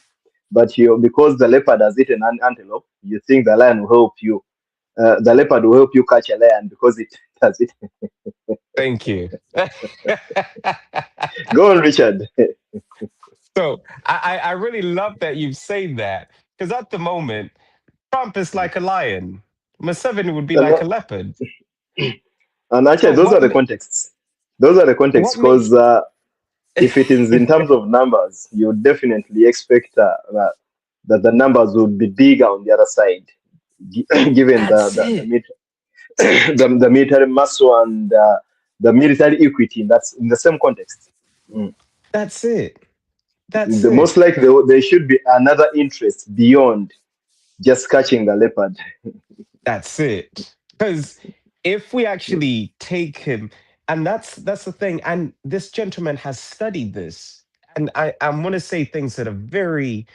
But you, because the leopard has eaten an antelope, you think the lion will help you. The leopard will help you catch a lion because it has eaten. Thank you. Go on, Richard. So I really love that you've said that, because at the moment, Trump is like a lion. Museveni would be And, like a leopard. and actually, So those are the contexts. Those are the contexts what makes because if it is in terms of numbers, you would definitely expect that the numbers would be bigger on the other side, given that's it. the military muscle and the military equity. That's in the same context. Mm. That's it. That's The it. most likely there should be another interest beyond just catching the leopard. That's it. Because if we actually take him, and that's the thing, and this gentleman has studied this, and I'm going to say things that are very,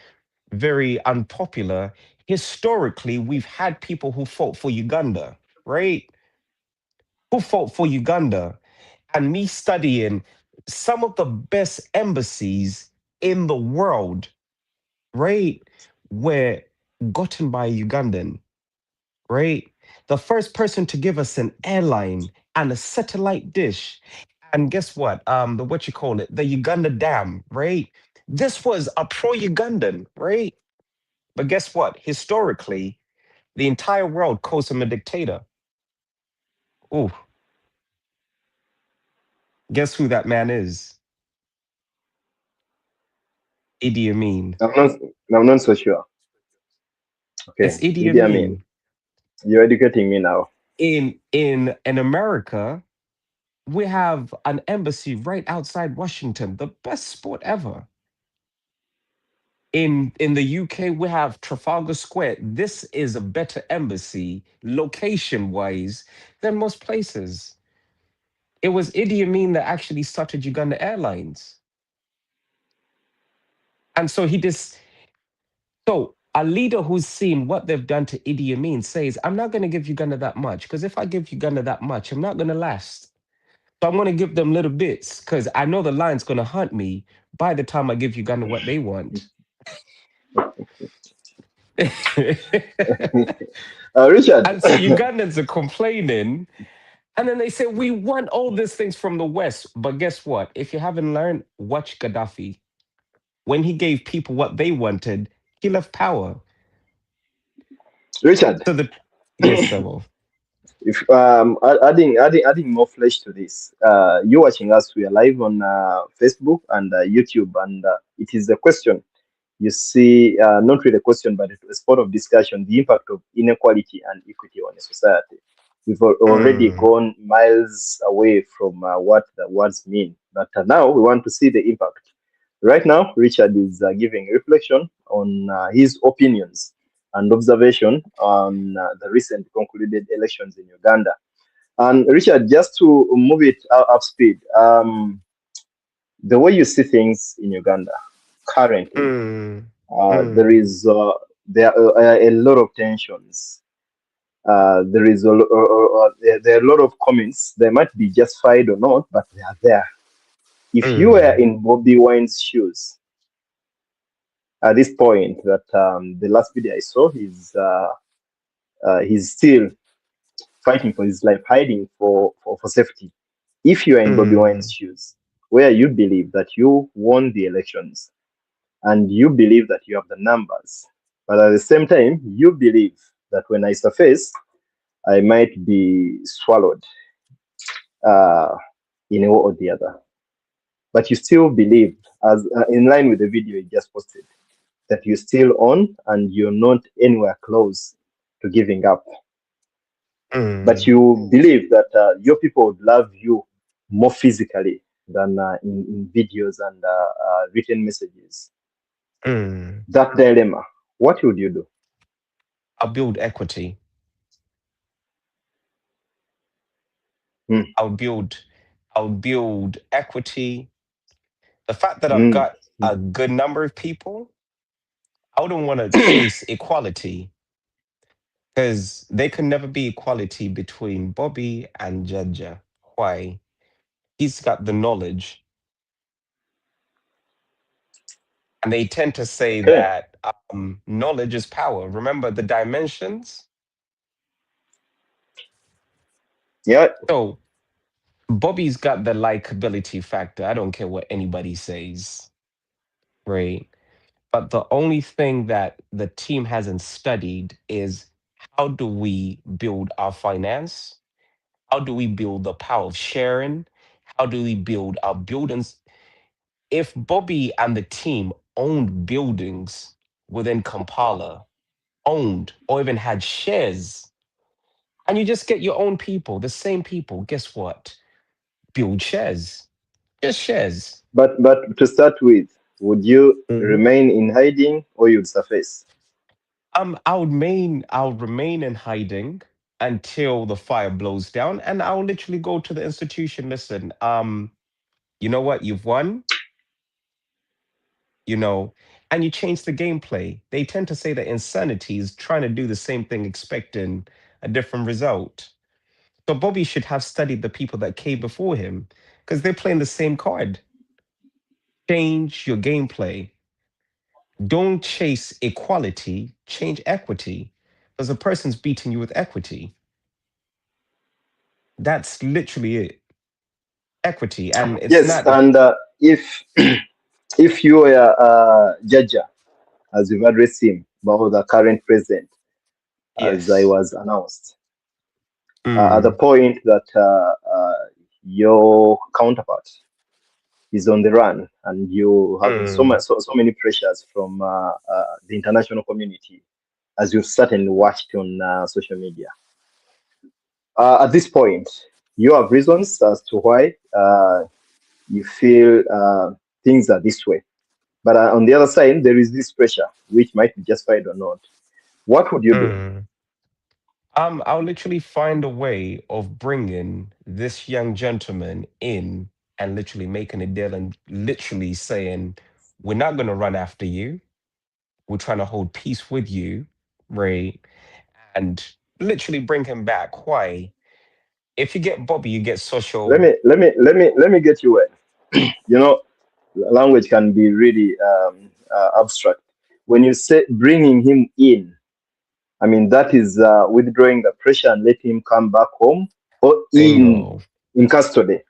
very unpopular. Historically, we've had people who fought for Uganda, right? Who fought for Uganda, and me studying some of the best embassies in the world, right, were gotten by a Ugandan, right? The first person to give us an airline and a satellite dish. And guess what? The what you call it, the Uganda Dam, right? This was a pro-Ugandan, right? But guess what? Historically, the entire world calls him a dictator. Ooh, guess who that man is? Idi Amin. I'm not. I'm not so sure. Okay, It's Idi Idi Amin. Amin. You're educating me now. In America, we have an embassy right outside Washington, the best sport ever. In the UK, we have Trafalgar Square. This is a better embassy, location wise, than most places. It was Idi Amin that actually started Uganda Airlines. And so he just, so a leader who's seen what they've done to Idi Amin says, I'm not going to give Uganda that much, because if I give Uganda that much, I'm not going to last. So I'm going to give them little bits, because I know the lion's going to hunt me by the time I give Uganda what they want. Richard. And so Ugandans are complaining. And then they say, we want all these things from the West. But guess what? If you haven't learned, watch Gaddafi. When he gave people what they wanted, he left power. Richard, So the yes, Sebo. if adding more flesh to this, you watching us, we are live on Facebook and YouTube, and it is a question. You see, not really a question, but a spot of discussion: the impact of inequality and equity on a society. We've already Mm, gone miles away from what the words mean, but now we want to see the impact. Right now, Richard is giving a reflection on his opinions and observation on the recent concluded elections in Uganda. And Richard, just to move it up speed, the way you see things in Uganda currently, mm, uh, there mm, is uh, there are a lot of tensions. There is there are a lot of comments. They might be justified or not, but they are there. If you were mm, in Bobby Wine's shoes at this point, that the last video I saw, he's still fighting for his life, hiding for safety. If you are in Bobby Wine's mm, shoes, where you believe that you won the elections and you believe that you have the numbers, but at the same time, you believe that when I surface, I might be swallowed uh, in a way or the other. but you still believe, as in line with the video you just posted, that you're still on and you're not anywhere close to giving up. But Mm, you believe that your people would love you more physically than in videos and written messages. mm. That dilemma, what would you do? I'll build equity. Mm, I'll build I'll build equity. The fact that I've mm. got a good number of people, I wouldn't want to chase equality because there can never be equality between Bobby and Jaja. Why? He's got the knowledge. And they tend to say Okay. that knowledge is power. Remember the dimensions? Yeah. So Bobby's got the likability factor. I don't care what anybody says, right? But the only thing that the team hasn't studied is how do we build our finance? How do we build the power of sharing? How do we build our buildings? If Bobby and the team owned buildings within Kampala, owned or even had shares, and you just get your own people, the same people, guess what? Build shares, just shares. But to start with, would you Mhm. remain in hiding or you'd surface? I'll remain in hiding until the fire blows down, and I'll literally go to the institution. Listen, you know what? You've won, you know, and you change the gameplay. They tend to say that insanity is trying to do the same thing, expecting a different result. So Bobby should have studied the people that came before him because they're playing the same card. Change your gameplay. Don't chase equality, change equity. Because the person's beating you with equity. That's literally it. Equity. And it's Yes, not, and if you were Jaja, as you've addressed him, about the current president, as I yes. was announced, at the Mm, point that your counterpart is on the run, and you having mm, so many pressures from the international community, as you've certainly watched on social media. At this point, you have reasons as to why you feel things are this way. But on the other side, there is this pressure, which might be justified or not. What would you do? mm. I'll literally find a way of bringing this young gentleman in and literally making a deal and literally saying, we're not going to run after you. We're trying to hold peace with you, right? And literally bring him back. Why? If you get Bobby, you get social. Let me get you wet. You know, language can be really abstract. When you say bringing him in, I mean that is withdrawing the pressure and let him come back home or Bingo. in custody.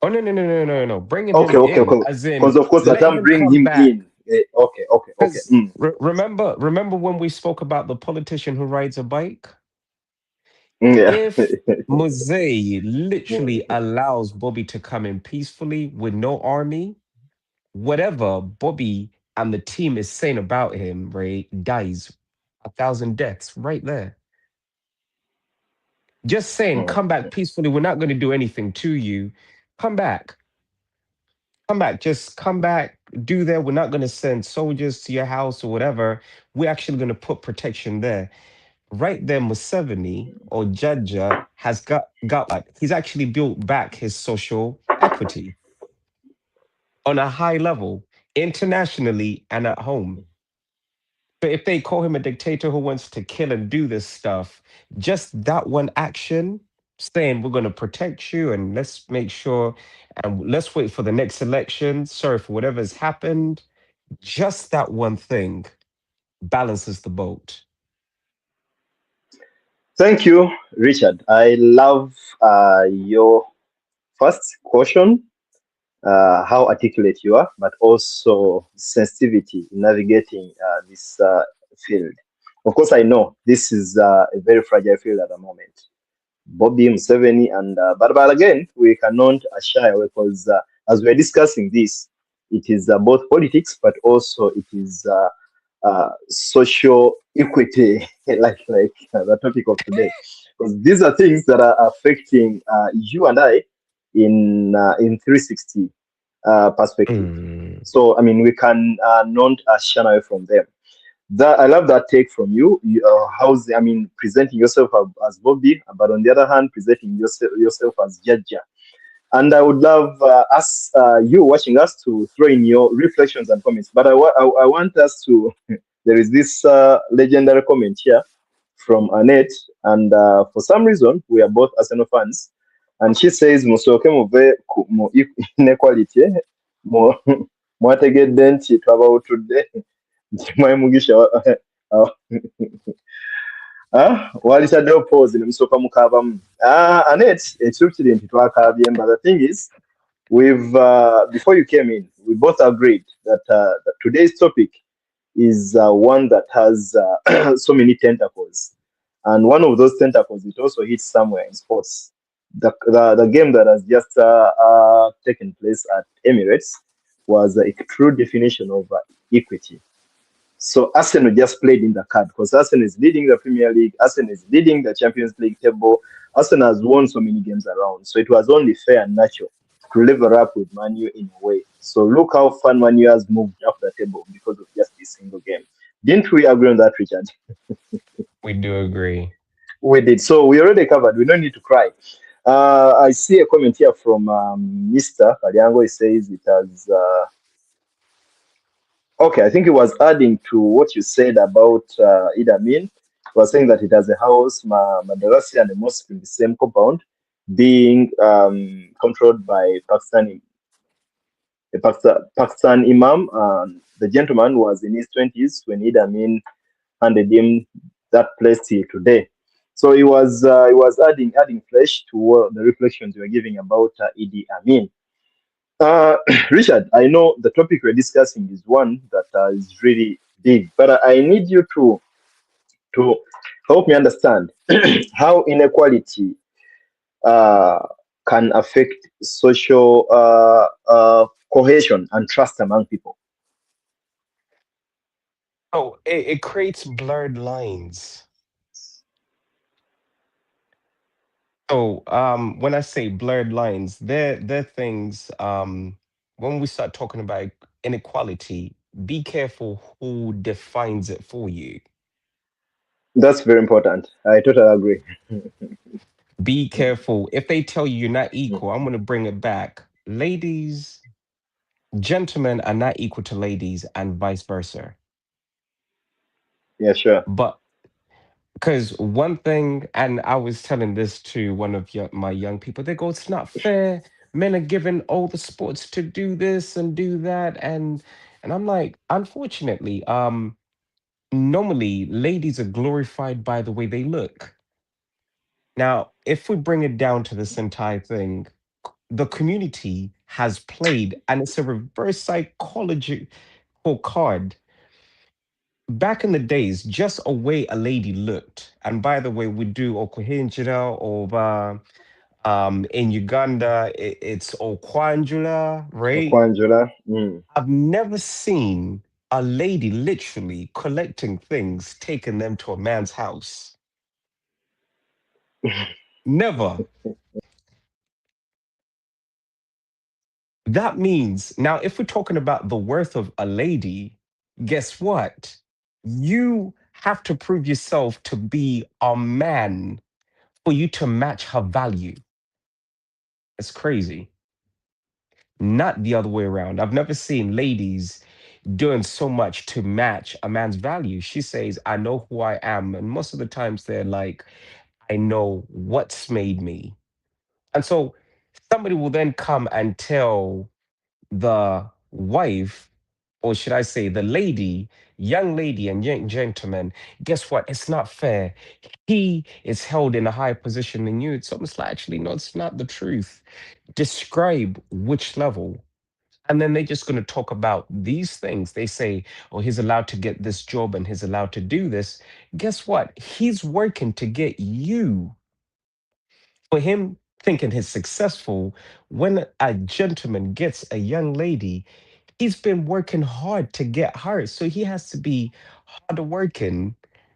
Oh no, no, no, no, no, no. Bringing Okay, him okay, in, okay. as in Because of course, the letting term him bring come him back. in. Okay, okay, okay. Because remember when we spoke about the politician who rides a bike? Yeah. If Mosey literally allows Bobby to come in peacefully with no army, whatever Bobby and the team is saying about him, right, dies 1,000 deaths right there. Just saying, Mm. come back peacefully. We're not going to do anything to you. Come back. Come back. Just come back. Do that. We're not going to send soldiers to your house or whatever. We're actually going to put protection there. Right there, Museveni or Jaja has got like he's actually built back his social equity on a high level, internationally and at home. So if they call him a dictator who wants to kill and do this stuff, just that one action, saying we're going to protect you and let's make sure and let's wait for the next election. Sorry for whatever's happened. Just that one thing balances the boat. Thank you, Richard. I love your first caution, how articulate you are, but also sensitivity in navigating this field. Of course, I know this is a very fragile field at the moment. Bobby Museveni, and but again, we cannot shy away because as we're discussing this, it is both politics, but also it is social equity, like the topic of today, because these are things that are affecting you and I in 360 perspective. Mm. So I mean, we can not shun away from them. That I love that take from you. How's I mean, presenting yourself as Bobby, but on the other hand, presenting yourself as Jaja. And I would love us, you watching us, to throw in your reflections and comments. But I want us to. There is this legendary comment here from Annette, and for some reason we are both Arsenal fans, and she says, "Musoke muve mu inequality, mu mwategedde nti twabawutudde nti mwemugisha walitaddewo pause ne musooka mukaabamu." Annette, ekirukiri nti twakaabye, but the thing is, we've before you came in, we both agreed that today's topic is one that has so many tentacles, and one of those tentacles, it also hits somewhere in sports. The game that has just taken place at Emirates was a true definition of equity. So Arsenal just played in the card, because Arsenal is leading the Premier League, Arsenal is leading the Champions League table, Arsenal has won so many games around. So it was only fair and natural to level up with Manu in a way. So look how far Manu has moved up the table because of just this single game. Didn't we agree on that, Richard? We do agree. We did. So we already covered. We don't need to cry. I see a comment here from Mr. Kaliango. He says it has. Okay, I think he was adding to what you said about Idi Amin. He was saying that it has a house, madrasa, and a mosque in the same compound, being controlled by Pakistan Imam. The gentleman was in his 20s when Idi Amin handed him that place till today. So he was adding flesh to the reflections we were giving about Idi Amin. Uh, Richard, I know the topic we're discussing is one that is really big, but I need you to help me understand how inequality uh, can affect social cohesion and trust among people. Oh, it creates blurred lines. So, when I say blurred lines, they're things. When we start talking about inequality, be careful who defines it for you. That's very important. I totally agree. Be Mm, careful if they tell you you're not mm. equal. I'm going to bring it back. Ladies, gentlemen are not equal to ladies, and vice versa. Yeah, sure. But because one thing, and I was telling this to one of my young people, they go, "It's not fair. Men are given all the sports to do this and do that," and I'm like, unfortunately, normally ladies are glorified by the way they look. Now, if we bring it down to this entire thing, the community has played, and it's a reverse psychology card. Back in the days, just a way a lady looked, and by the way, we do Okuhinjira or in Uganda, it's Okwanjula, right? Okwanjula. Mm. I've never seen a lady literally collecting things, taking them to a man's house. Never. That means now, if we're talking about the worth of a lady, guess what? You have to prove yourself to be a man for you to match her value. It's crazy. Not the other way around. I've never seen ladies doing so much to match a man's value. She says, I know who I am. And most of the times they're like, I know what's made me. And so somebody will then come and tell the wife, or should I say the lady, young lady and young gentleman, guess what? It's not fair. He is held in a higher position than you. It's almost like, actually, no, it's not the truth. Describe which level. And then they're just going to talk about these things. They say, oh, he's allowed to get this job and he's allowed to do this. Guess what? He's working to get you. For him thinking he's successful. When a gentleman gets a young lady, he's been working hard to get her. So he has to be harder working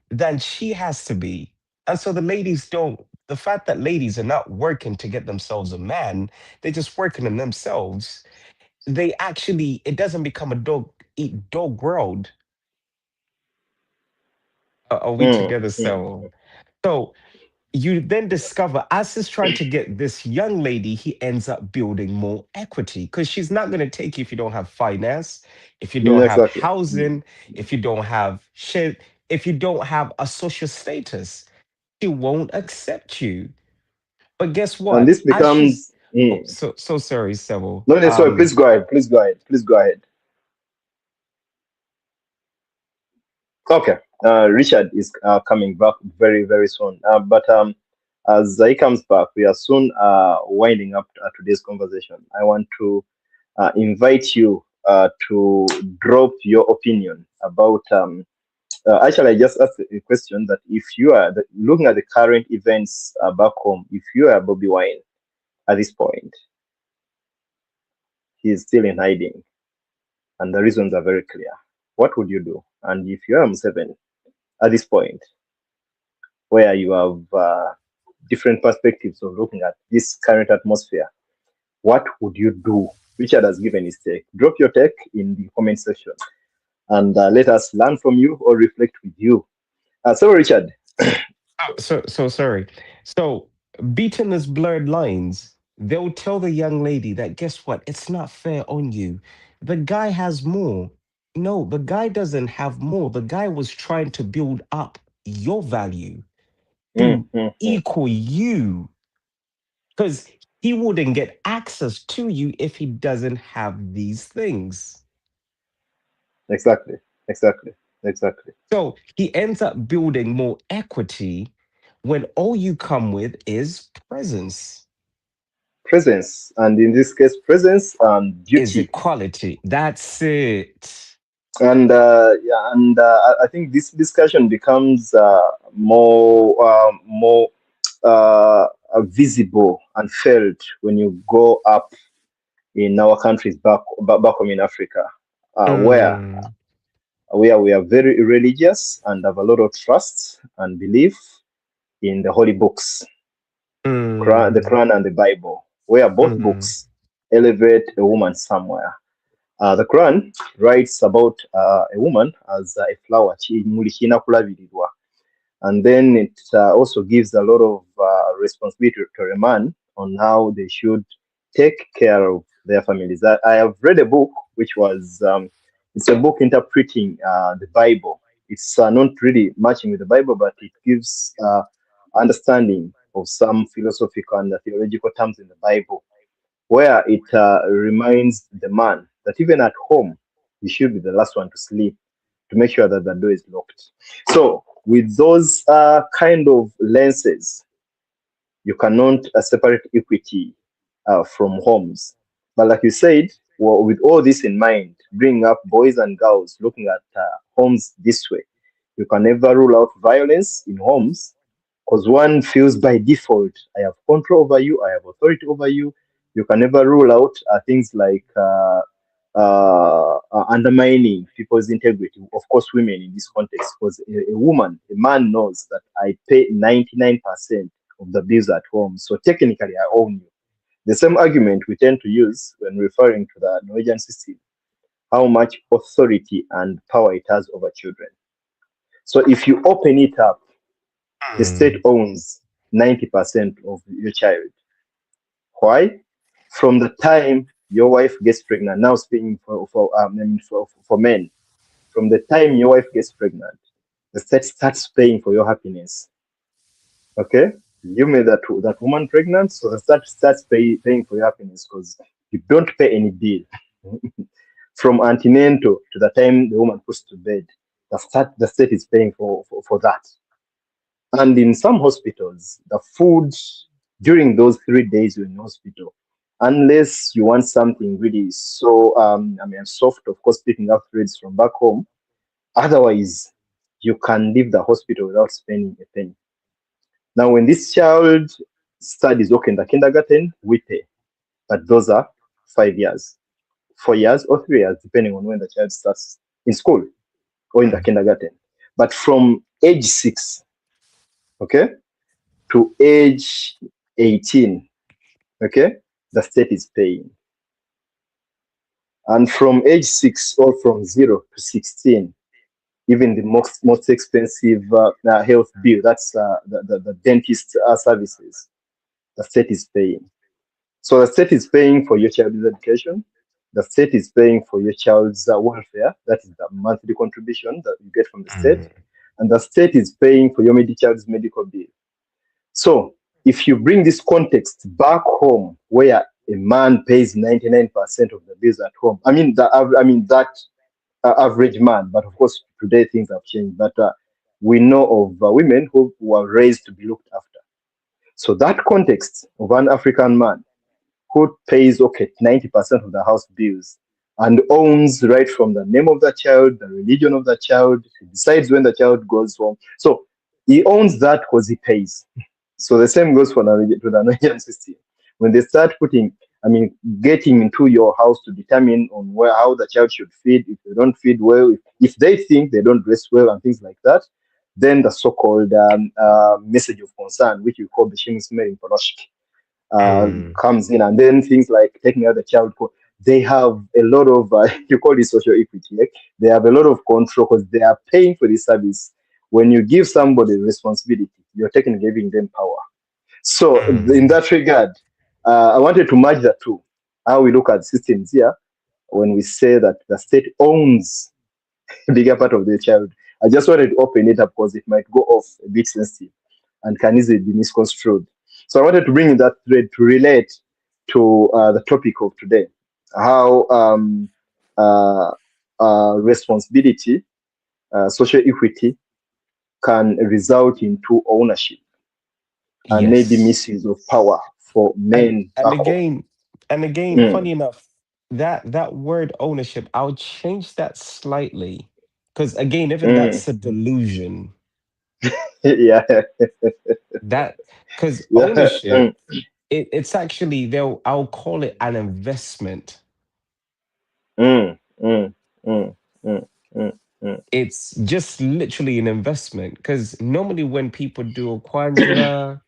than she has to be. And so the ladies don't, the fact that ladies are not working to get themselves a man, they're just working on themselves. They actually, it doesn't become a dog eat dog world. Are we Mm, together, mm. so? So you then discover as he's trying to get this young lady, he ends up building more equity because she's not going to take you if you don't have finance, if you don't have Exactly. Mm. housing, if you don't have shit, if you don't have a social status. She won't accept you. But guess And what? this As she's becomes oh, so sorry, Sebo. no, no, sorry. Please go ahead. Please go ahead. Please go ahead. Okay. Richard is coming back very, very soon. But as he comes back, we are soon winding up today's conversation. I want to invite you to drop your opinion about. Actually, I just asked a question that if you are looking at the current events back home, if you are Bobby Wine at this point, he is still in hiding, and the reasons are very clear. What would you do? And if you are Museveni at this point, where you have different perspectives of looking at this current atmosphere, what would you do? Richard has given his take. Drop your take in the comment section and let us learn from you or reflect with you. So, Richard. so sorry. So beating those blurred lines, they'll tell the young lady that guess what? It's not fair on you. The guy has more. No, the guy doesn't have more. The guy was trying to build up your value Mm, to mm, mm. equal you because he wouldn't get access to you if he doesn't have these things. Exactly, exactly, exactly. So he ends up building more equity when all you come with is presence, Presence, and in this case, presence and is beauty. equality. That's it. And yeah, and I think this discussion becomes more visible and felt when you go up in our countries back home in Africa, where Mm, we are very religious and have a lot of trust and belief in the holy books, the mm, Quran and the Bible, where both mm, books elevate a woman somewhere. The Quran writes about a woman as a flower, and then it also gives a lot of responsibility to a man on how they should take care of their families. I have read a book which was it's a book interpreting the Bible. It's not really matching with the Bible, but it gives understanding of some philosophical and theological terms in the Bible, where it reminds the man that even at home, he should be the last one to sleep to make sure that the door is locked. So, with those kind of lenses, you cannot separate equity from homes. But like you said, well, with all this in mind, bring up boys and girls looking at homes this way. You can never rule out violence in homes because one feels by default, I have control over you, I have authority over you. You can never rule out things like undermining people's integrity. Of course, women in this context, because a woman, a man knows that I pay 99% of the bills at home. So technically, I own you. The same argument we tend to use when referring to the Norwegian system, how much authority and power it has over children. So if you open it up, the state mm, owns 90% of your child. Why? From the time your wife gets pregnant, now speaking for men, from the time your wife gets pregnant, the state starts paying for your happiness. Okay, you made that woman pregnant, so the state starts paying for your happiness because you don't pay any bill from antenatal to the time the woman puts to bed. The state is paying for that. And in some hospitals, the food during those 3 days you're in hospital, unless you want something really so, soft, of course, picking up threads from back home, otherwise, you can leave the hospital without spending a penny. Now, when this child studies, okay, in the kindergarten, we pay, but those are 5 years, 4 years, or 3 years, depending on when the child starts in school or in the Mm. kindergarten. But from age 6, okay, to age 18, okay, the state is paying. And from age 6 or from 0 to 16, even the most expensive health bill, that's the dentist services, the state is paying. So the state is paying for your child's education. The state is paying for your child's welfare. That is the monthly contribution that you get from the state. Mm. And the state is paying for your child's medical bill. So if you bring this context back home, where a man pays 99% of the bills at home, that average man. But of course, today things have changed. But we know of women who were raised to be looked after. So that context of an African man who pays, okay, 90% of the house bills and owns right from the name of the child, the religion of the child, he decides when the child goes home. So he owns that because he pays. So the same goes for the Nigerian system. When they start putting, getting into your house to determine on where how the child should feed, if they don't feed well, if they think they don't dress well and things like that, then the so-called message of concern, which we call the Shimismeri Mm. comes in, and then things like taking out the child they have a lot of you call it social equity. They have a lot of control because they are paying for this service. When you give somebody responsibility, you're taking giving them power. So in Mm. that regard, I wanted to merge the two. How we look at systems here when we say that the state owns a bigger part of the child. I just wanted to open it up because it might go off a bit sensitive and can easily be misconstrued. So I wanted to bring in that thread to relate to the topic of today, how uh, responsibility, social equity can result into ownership and maybe Yes. misuse of power for And men and back home. again, and again, Mm, funny enough, that word ownership, I'll change that slightly. Because again, even mm, that's a delusion. yeah, That because yeah, ownership, it's actually they'll I'll call it an investment. mm, mm, mm, mm, mm, mm, It's just literally an investment. Because normally when people do a quandra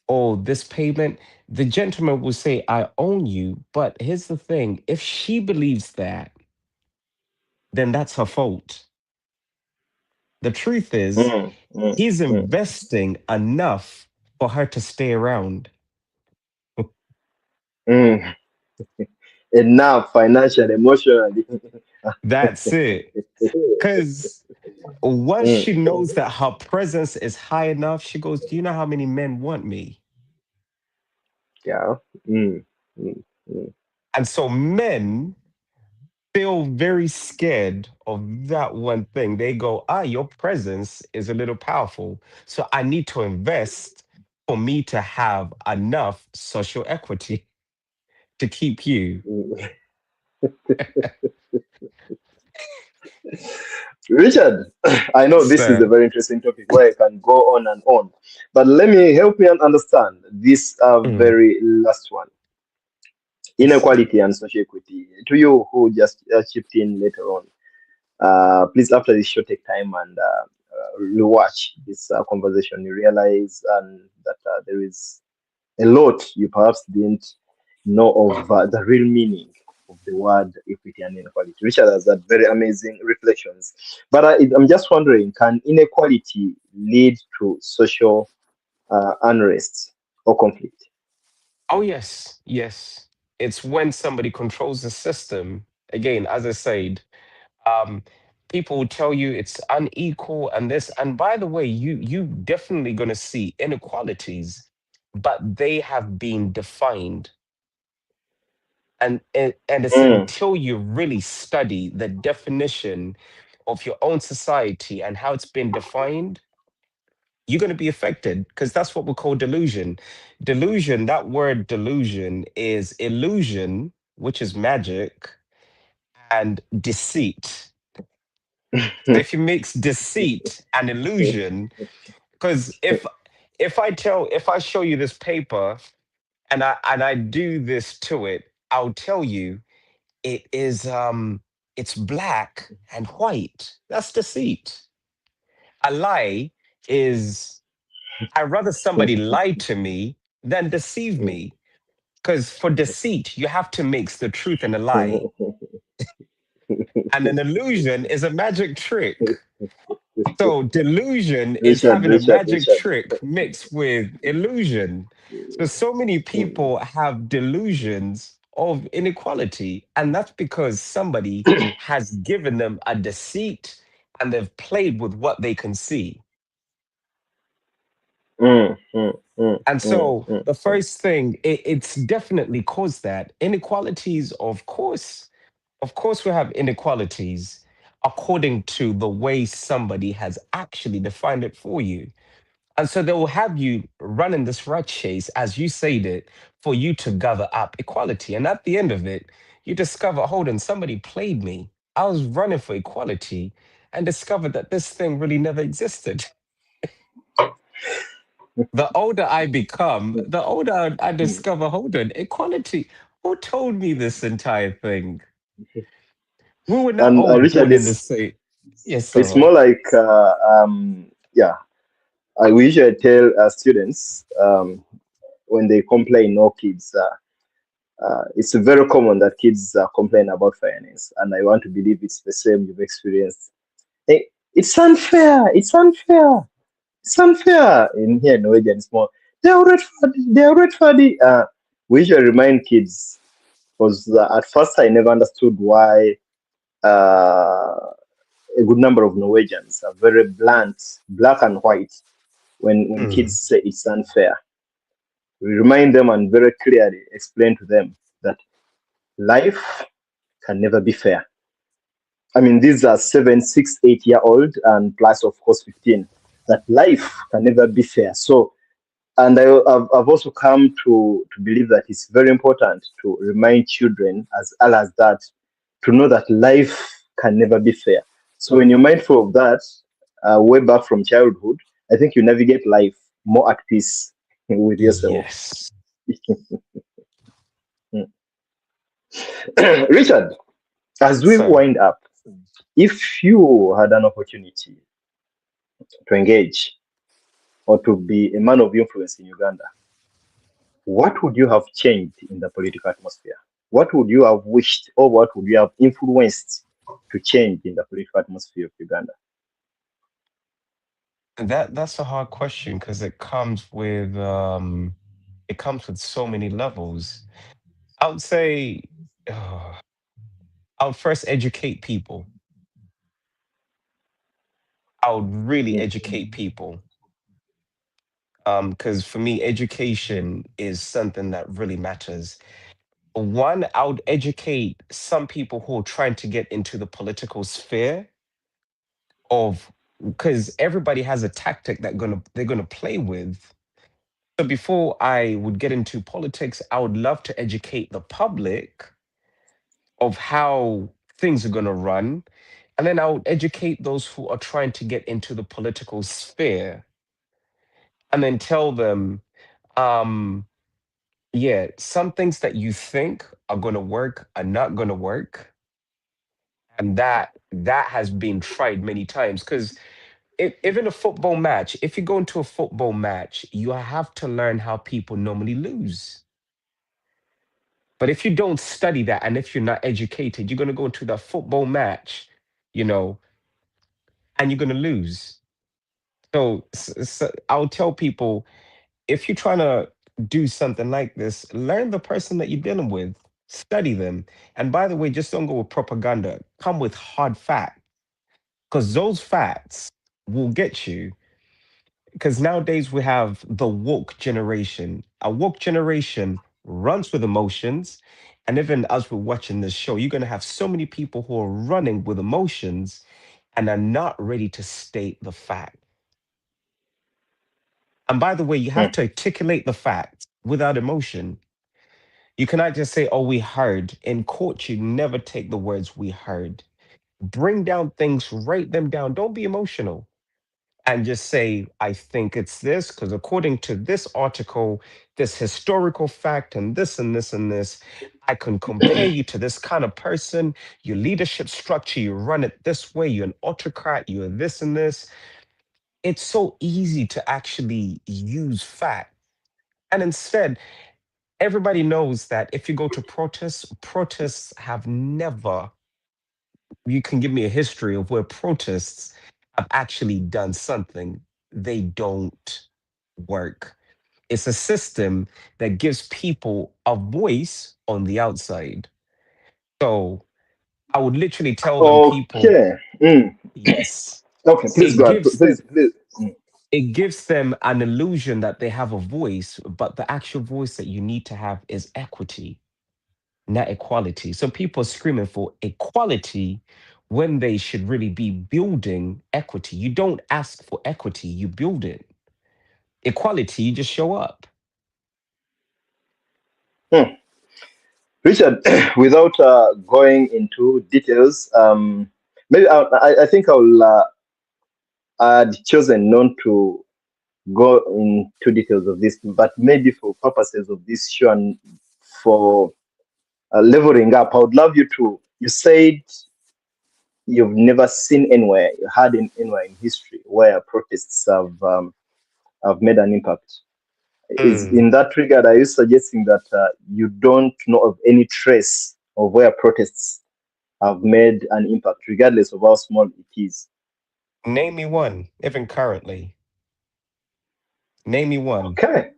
or this payment, the gentleman will say, I own you. But here's the thing, if she believes that, then that's her fault. The truth is, mm, mm, he's mm, investing enough for her to stay around. mm. Enough financially, emotionally. That's it. Because once Mm, she knows that her presence is high enough, she goes, do you know how many men want me? yeah. Mm, mm, mm, And so men feel very scared of that one thing. They go, your presence is a little powerful. So I need to invest for me to have enough social equity to keep you. mm. Richard, I know this is a So, very interesting topic where I can go on and on, but let me help you understand this mm, very last one: yes. inequality and social equity. To you who just chipped in later on, please, after this show, take time and rewatch this conversation. You realize that there is a lot you perhaps didn't know of the real meaning of the word equity and inequality. Richard has had very amazing reflections. But I'm just wondering, can inequality lead to social unrest or conflict? Oh, yes. Yes. It's when somebody controls the system. Again, as I said, um, people will tell you it's unequal and this. And by the way, you definitely going to see inequalities, but they have been defined. And it's Mm, until you really study the definition of your own society and how it's been defined, you're going to be affected because that's what we call delusion. Delusion, that word delusion is illusion, which is magic, and deceit. So if you mix deceit and illusion, because if I show you this paper and I do this to it, I'll tell you it is it's black and white. That's deceit. A lie is I'd rather somebody lie to me than deceive me. Because for deceit, you have to mix the truth and a lie. And an illusion is a magic trick. So delusion is Richard, having a Richard, magic Richard. trick mixed with illusion. So many Mm, people have delusions of inequality, and that's because somebody has given them a deceit and they've played with what they can see. And so the mm. first thing, it's definitely caused that. Inequalities, of course, we have inequalities according to the way somebody has actually defined it for you. And so they will have you running this rat chase, as you said it, for you to gather up equality. And at the end of it, you discover, hold on, somebody played me. I was running for equality and discovered that this thing really never existed. The older I become, the older I Mm. discover, hold on, equality. Who told me this entire thing? We were not And all Richard, born in the same. Yes, it's sir. more like, yeah, I usually tell students when they complain, no kids. It's very common that kids complain about finance, and I want to believe it's the same you've experienced. Hey, it's unfair. It's unfair. It's unfair. In here, Norwegian, it's more. They are already funny. They are already funny. We should remind kids because at first I never understood why a good number of Norwegians are very blunt, black and white, when Mm. kids say it's unfair. We remind them and very clearly explain to them that life can never be fair. I mean, these are 7, 6, 8 year old and plus, of course, 15. That life can never be fair. So, and I've also come to believe that it's very important to remind children as well as that to know that life can never be fair. So when you're mindful of that, way back from childhood, I think you navigate life more at peace with yourself. Yes, Richard, as we sir. wind up, if you had an opportunity to engage or to be a man of influence in Uganda, what would you have changed in the political atmosphere? What would you have wished or what would you have influenced to change in the political atmosphere of Uganda? That's a hard question because it comes with so many levels. I would say uh, I would first educate people. I would really Mm, educate people. Because for me, education is something that really matters. One, I would educate some people who are trying to get into the political sphere of because everybody has a tactic that they're gonna play with. So before I would get into politics, I would love to educate the public of how things are gonna run. And then I would educate those who are trying to get into the political sphere and then tell them, um, yeah, some things that you think are gonna work are not gonna work. And that has been tried many times. Because if in a football match, if you go into a football match, you have to learn how people normally lose. But if you don't study that and if you're not educated, you're going to go into that football match, you know, and you're going to lose. So, I'll tell people if you're trying to do something like this, learn the person that you're dealing with, study them. And by the way, just don't go with propaganda, come with hard facts because those facts will get you because nowadays we have the woke generation. A woke generation runs with emotions. And even as we're watching this show, you're going to have so many people who are running with emotions and are not ready to state the fact. And by the way, you have mm, to articulate the fact without emotion. You cannot just say, oh, we heard. In court, you never take the words we heard. Bring down things, write them down. Don't be emotional. and just say, I think it's this because according to this article, this historical fact, and this and this and this, I can compare you to this kind of person, your leadership structure, you run it this way, you're an autocrat, you're this and this. It's so easy to actually use fact. And instead, everybody knows that if you go to protests, protests have never, you can give me a history of where protests have actually done something. They don't work. It's a system that gives people a voice on the outside. So I would literally tell them, people, Okay. Mm. yes, Okay, please it go ahead. gives them, Please. Mm. it gives them an illusion that they have a voice, but the actual voice that you need to have is equity, not equality. So people are screaming for equality when they should really be building equity. You don't ask for equity, you build it. Equality, you just show up. Hmm. Richard, without going into details, maybe I think I'd chosen not to go into details of this, but maybe for purposes of this show and for leveling up, I would love you to. You said you've never seen anywhere, you had anywhere in history where protests have made an impact. Is Mm. in that regard, are you suggesting that you don't know of any trace of where protests have made an impact, regardless of how small it is? Name me one, even currently. Name me one. Okay.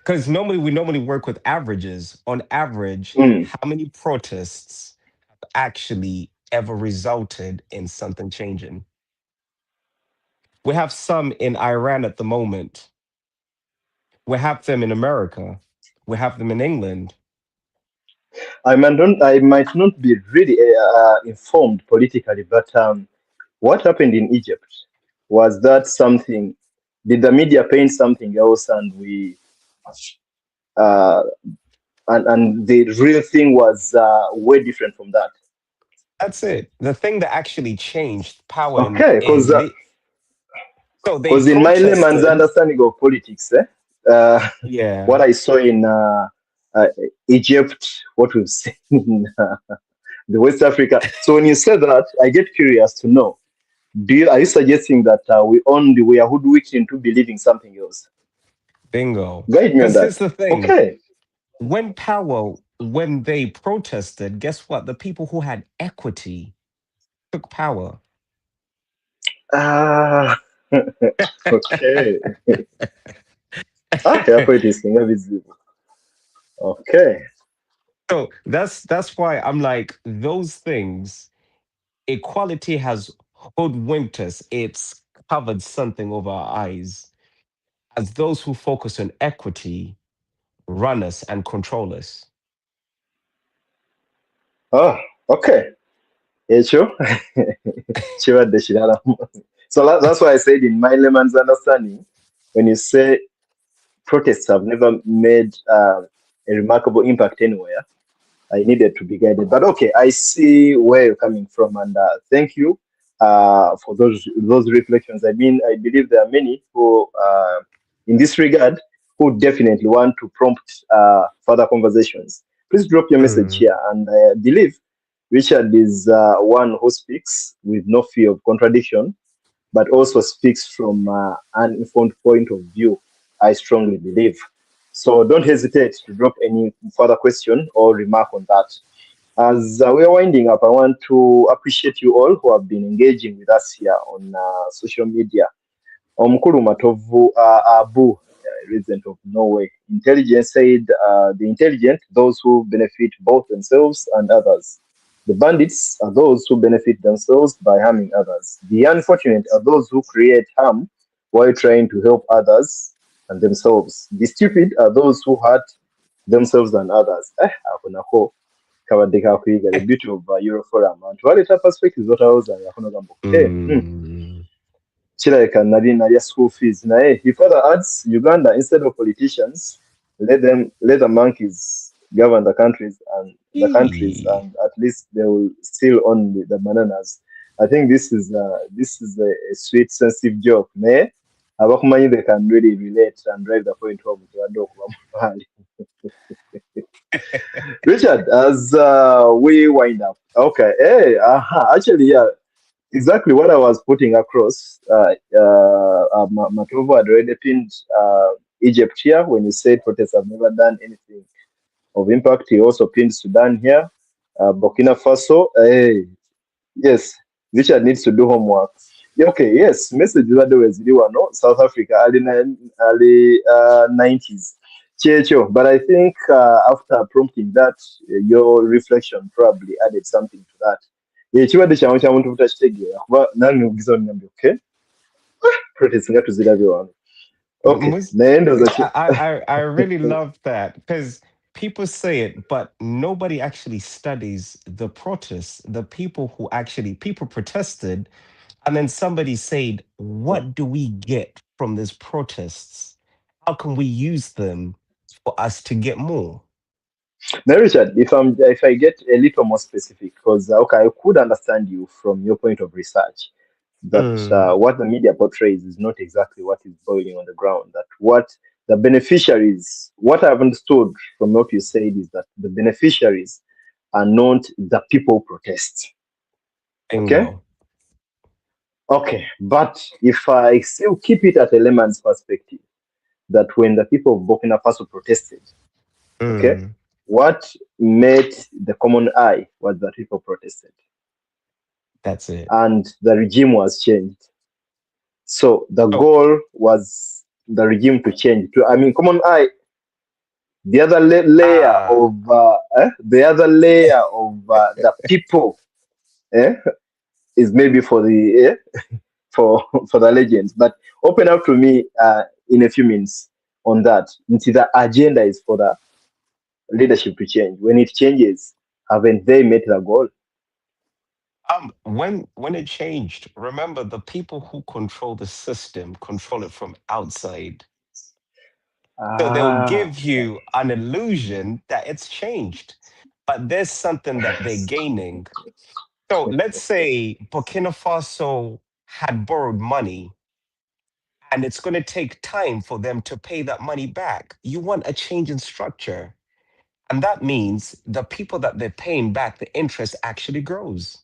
Because normally we normally work with averages. On average, Mm. how many protests actually ever resulted in something changing? We have some in Iran at the moment. We have them in America. We have them in England. I might not be really informed politically, but what happened in Egypt? Was that something? Did the media paint something else, and uh, and the real thing was way different from that? That's it. The thing that actually changed power Okay, because so they because in my layman's protested. understanding of politics, what Yeah, I saw in uh, Egypt, what we've seen in the West Africa. So when you say that, I get curious to know. Are you suggesting that we are hoodwinked into believing something else? bingo. Guide me on Because that. here's the thing. Okay. When they protested, guess what? The people who had equity took power. Ah, okay. Okay, I've heard this thing. Okay. So that's why I'm like, those things, equality has hoodwinked us. It's covered something over our eyes. As those who focus on equity run us and control us. Oh, okay. Yeah, sure. Sure, so that's why I said in my layman's understanding, when you say protests have never made a remarkable impact anywhere, I needed to be guided. But okay, I see where you're coming from, and thank you for those reflections. I mean, I believe there are many who, in this regard, who definitely want to prompt further conversations. Please drop your message Mm, here, and I believe Richard is one who speaks with no fear of contradiction, but also speaks from an informed point of view. I strongly believe. So don't hesitate to drop any further question or remark on that. As we are winding up, I want to appreciate you all who have been engaging with us here on social media. Omukuru Matovu Abu, resident of Norway. Intelligence said the intelligent, those who benefit both themselves and others. The bandits are those who benefit themselves by harming others. The unfortunate are those who create harm while trying to help others and themselves. The stupid are those who hurt themselves and others. Ako kabadde kakuyiga the beauty of Euroforum. Ntwaleeta perspectives z'otawooza akono gambo. mm. Kirabika nalya school fees naye he further adds Uganda instead of politicians let the monkeys govern the countries Eee. and at least they will still own the bananas. I think this is a sweet, sensitive joke. Ne? Abakumanyi they can really relate and drive the point home. Richard, as we wind up, okay, hey, actually, yeah, exactly what I was putting across. Matovo had already pinned Egypt here when you said protests have never done anything of impact. He also pinned Sudan here, Burkina Faso. Hey, yes, Richard needs to do homework. Yeah, okay, yes, message that was no South Africa early 90s. Checho, but I think after prompting that, your reflection probably added something to that. Yeah, chibadde kyamu kya muntu butakitegeera kuba nange ogiza onyambye okay protest nga tuzirabye wano okay Mus- naye ndowooza I really love that because people say it, but nobody actually studies the protests, the people who actually people protested, and then somebody said, "What do we get from these protests? How can we use them for us to get more?" Now, Richard, if I get a little more specific, because okay, I could understand you from your point of research that Mm, what the media portrays is not exactly what is boiling on the ground. That what the beneficiaries, what I've understood from what you said is that the beneficiaries are not the people protest. Okay, bingo. okay, but if I still keep it at a layman's perspective, that when the people of Burkina Faso protested, okay, Mm, what met the common eye was that people protested that's it. and the regime was changed. So the Oh, goal was the regime to change. I mean, common eye. The other layer ah, of the people eh, is maybe for the for the legends. But open up to me in a few minutes on that. Until the agenda is for the leadership to change. When it changes, haven't they met the goal? when it changed, remember the people who control the system control it from outside. So they'll Ah, give you an illusion that it's changed, but there's something that they're gaining. So let's say Burkina Faso had borrowed money and it's going to take time for them to pay that money back. You want a change in structure. And that means the people that they're paying back, the interest actually grows.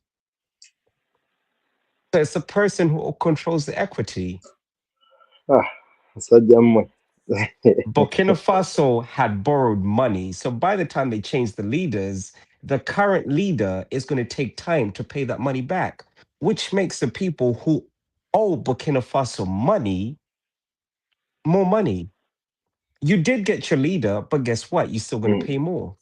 So it's the person who controls the equity. ah, musajja mmwe. Burkina Faso had borrowed money. So by the time they change the leaders, the current leader is going to take time to pay that money back, which makes the people who owe Burkina Faso money more money. You did get your leader, but guess what? You're still going to pay Mm. more.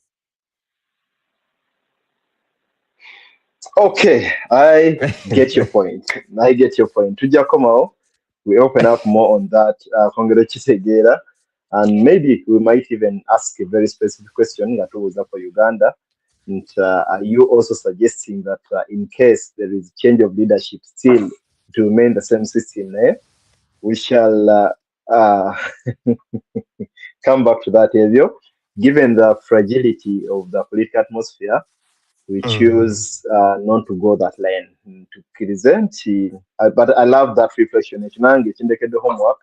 Okay, I get your point. I get your point. Tujja komawo, we open up more on that. Kwongera kitegeera, and maybe we might even ask a very specific question that was up for Uganda. And are you also suggesting that in case there is change of leadership, still to remain the same system? We shall come back to that area. Given the fragility of the political atmosphere, we Mm, choose not to go that lane to present. But I love that reflection. Ekinange kindekedde homework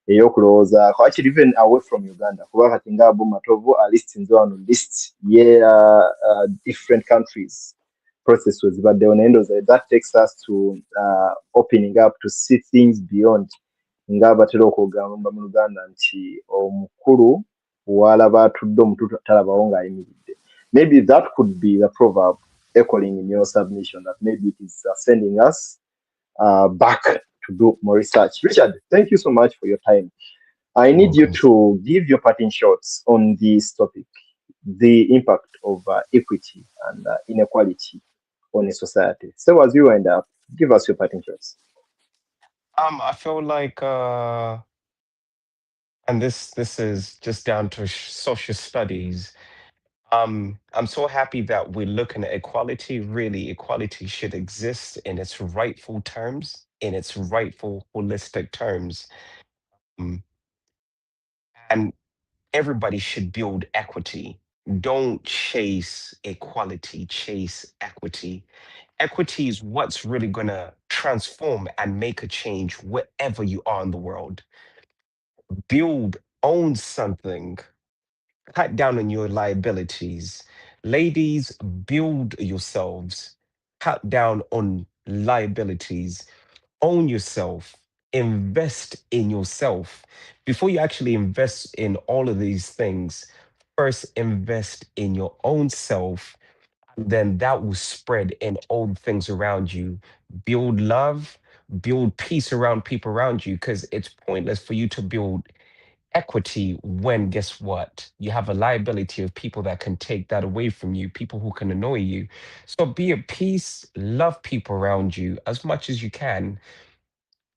ey'okulowoozaako actually even away from Uganda kuba kati ng'abo Matovu alistinze wano list ye different countries process wezibaddewo naye ndowooza that takes us to opening up to see things beyond nga batera okwogamba mu Luganda nti omukulu bw'alaba atudde omuto talabawo ng'ayimiridde. Maybe that could be the proverb echoing in your submission that maybe it is sending us back to do more research. Richard, thank you so much for your time. I you're need you welcome. to give your parting shots on this topic, the impact of equity and inequality on a society. So as you wind up, give us your parting shots. I feel like and this is just down to social studies. I'm so happy that we're looking at equality. Really, equality should exist in its rightful terms, in its rightful holistic terms. Um, and everybody should build equity. Don't chase equality, chase equity. Equity is what's really going to transform and make a change wherever you are in the world. Build, own something, cut down on your liabilities. Ladies, build yourselves, cut down on liabilities, own yourself, invest in yourself. Before you actually invest in all of these things, first invest in your own self, then that will spread in all the things around you. Build love, build peace around people around you, because it's pointless for you to build equity when, guess what, you have a liability of people that can take that away from you, people who can annoy you. So be at peace, love people around you as much as you can,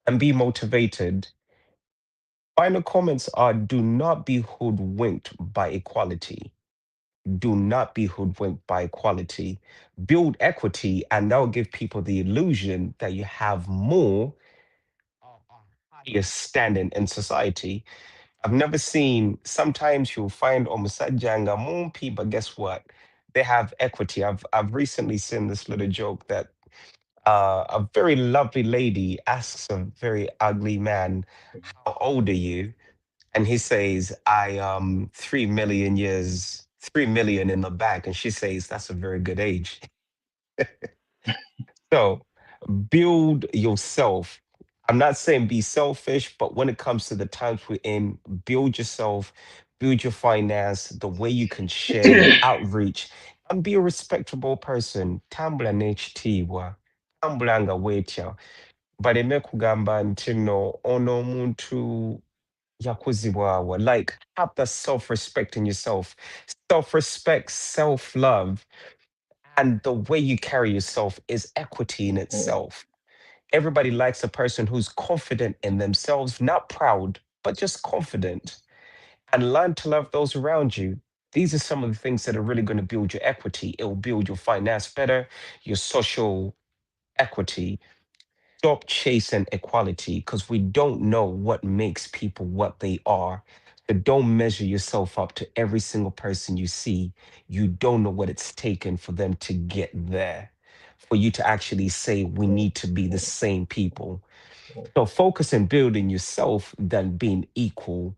and be motivated. Final comments are: do not be hoodwinked by equality. Do not be hoodwinked by equality. Build equity, and that will give people the illusion that you have more, higher standing in society. I've never seen, sometimes you'll find Omusajanga Mumpi, but guess what? They have equity. I've recently seen this little joke that a very lovely lady asks a very ugly man, "How old are you?" And he says, "I 3 million years, 3 million in the back." And she says, "That's a very good age." So build yourself. I'm not saying be selfish, but when it comes to the times we're in, build yourself, build your finance, the way you can share your outreach, and be a respectable person. Tambula n'ekitiibwa, tambulanga weetya. Baleme kugamba nti nno ono omuntu yakuzibwawa. Like, have the self-respect in yourself. Self-respect, self-love, and the way you carry yourself is equity in Mm, itself. Everybody likes a person who's confident in themselves, not proud, but just confident. And learn to love those around you. These are some of the things that are really going to build your equity. It will build your finance better, your social equity. Stop chasing equality, because we don't know what makes people what they are. So don't measure yourself up to every single person you see. You don't know what it's taken for them to get there, for you to actually say we mm, need to be the mm, same people. mm. So focus on building yourself than being equal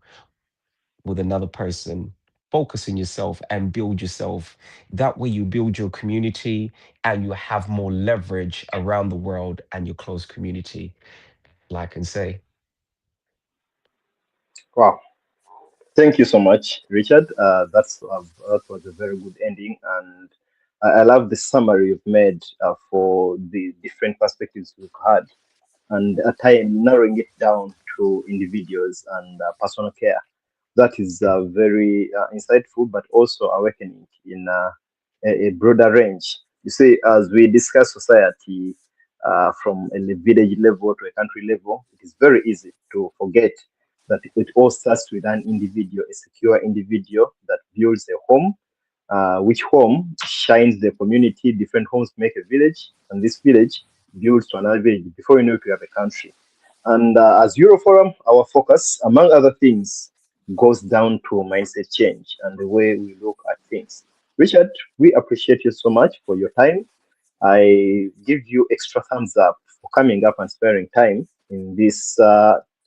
with another person. Focus on yourself and build yourself. That way, you build your community and you have more leverage around the world and your close community. Like I can say, Wow. Thank you so much, Richard. That was a very good ending, and I love the summary you've made for the different perspectives we've had, and time narrowing it down to individuals and personal care. That is very insightful, but also awakening in a broader range. You see, as we discuss society from a village level to a country level, it is very easy to forget that it all starts with an individual, a secure individual that builds a home, which home shines the community. Different homes make a village, and this village builds to another village. Before you know it, we have a country. And as Euroforum, our focus, among other things, goes down to mindset change and the way we look at things. Richard, we appreciate you so much for your time. I give you extra thumbs up for coming up and sparing time in this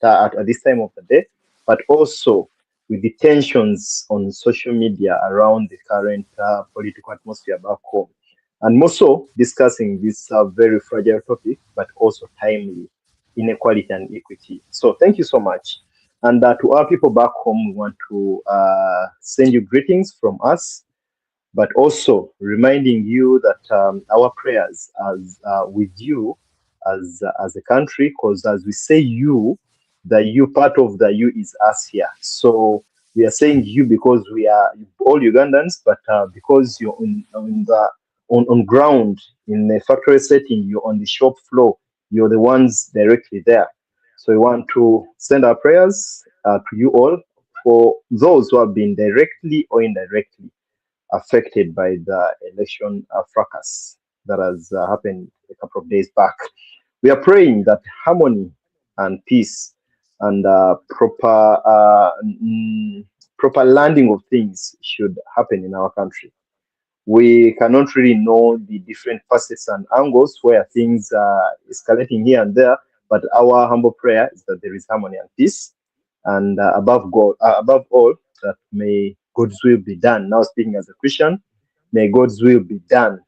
at this time of the day, but also with the tensions on social media around the current political atmosphere back home, and more so discussing this very fragile topic, but also timely inequality and equity. So thank you so much. And to our people back home, we want to send you greetings from us, but also reminding you that our prayers as with you as a country, because as we say you, the you part of the you is us here. So we are saying you because we are all Ugandans, but because you're on ground in a factory setting, you're on the shop floor, you're the ones directly there. So we want to send our prayers to you all for those who have been directly or indirectly affected by the election fracas that has happened a couple of days back. We are praying that harmony and peace and proper landing of things should happen in our country. we cannot really know the different facets and angles where things are escalating here and there. But our humble prayer is that there is harmony and peace, and above all, that may God's will be done. Now, speaking as a Christian, may God's will be done.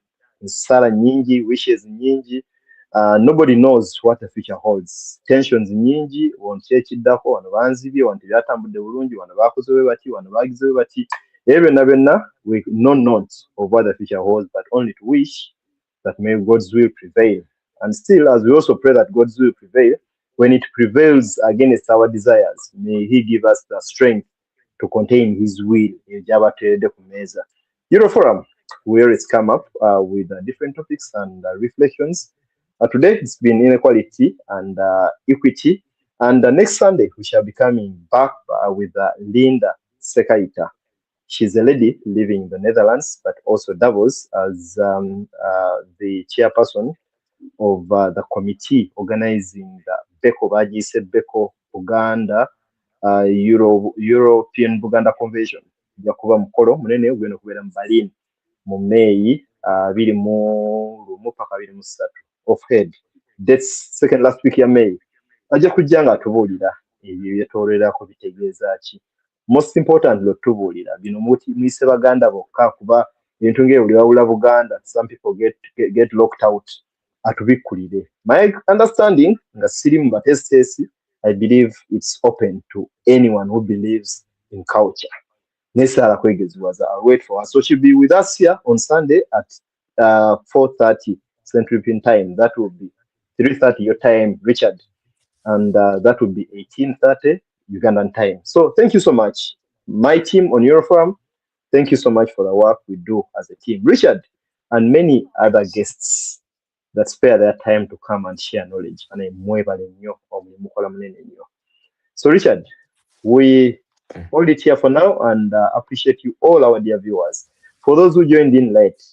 Sala nyingi, wishes nyingi. Nobody knows what the future holds. Tensions nyingi, wonchechiddako, wano banzibye, wanti byatambudde bulungi, wano bakoze bwe bati, wano bagize bwe bati. We know not of what the future holds, but only to wish that may God's will prevail. And still, as we also pray that God's will prevail, when it prevails against our desires, may He give us the strength to contain His will. Euroforum, we always come up with different topics and reflections. Today it's been inequality and equity. And next Sunday, we shall be coming back with Linda Sekaita. She's a lady living in the Netherlands, but also doubles as the chairperson of the committee organizing the Beko Bajise Beko Uganda European Buganda Convention. Jakuba mukolo munene ugweno kubera mu Berlin mu May 23 of head. That's second last week ya May. Ajja kujjanga atubuulira ebyo byetoolera ko bitegeeza ki. Most importantly tubuulira bino mwise baganda bokka kuba ebintu ng'ebyo wabula Buganda, some people get locked out. Atubikkulire. My understanding nga siri mu batesitesi, I believe it's open to anyone who believes in culture. Nesala kwegeziwaza. I'll wait for her. So she'll be with us here on Sunday at 4:30 Central European time. That will be 3:30 your time, Richard. And that will be 18:30 Ugandan time. So thank you so much. My team on Euroforum, thank you so much for the work we do as a team. Richard and many other guests that spare their time to come and share knowledge. So Richard, we hold it here for now and appreciate you all, our dear viewers. For those who joined in late,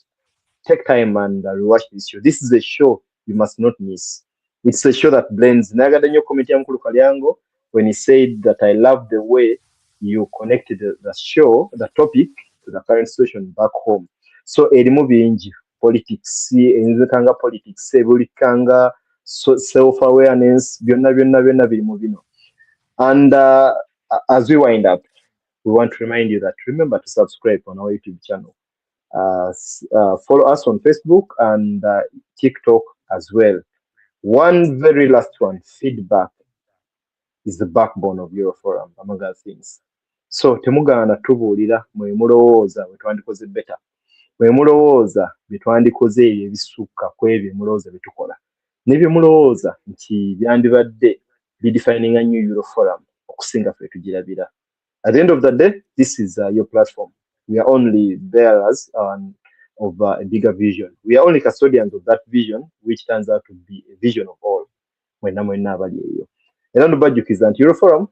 take time and rewatch this show. This is a show you must not miss. It's a show that blends Nagadanyo Committee Mkulu Kalyango when he said that I love the way you connected the show, the topic, to the current situation back home. So movie politics, enzekanga politics, ebulikanga self-awareness, byonna biri mu bino. And as we wind up, we want to remind you that remember to subscribe on our YouTube channel. Follow us on Facebook and TikTok as well. One very last one, feedback is the backbone of Euroforum, among other things. So temugana tubuulira mwe mulowooza bwe twandikoze better. Mwe mulowooza bye twandikoze ebisukka ku ebyo mulowooza bye tukola. N'ebyo mulowooza nti byandibadde bidefining a new Euroforum okusinga ffe tugirabira. At the end of the day, this is your platform. We are only bearers of a bigger vision. We are only custodians of that vision, which turns out to be a vision of all. And bajukiza nti Euroforum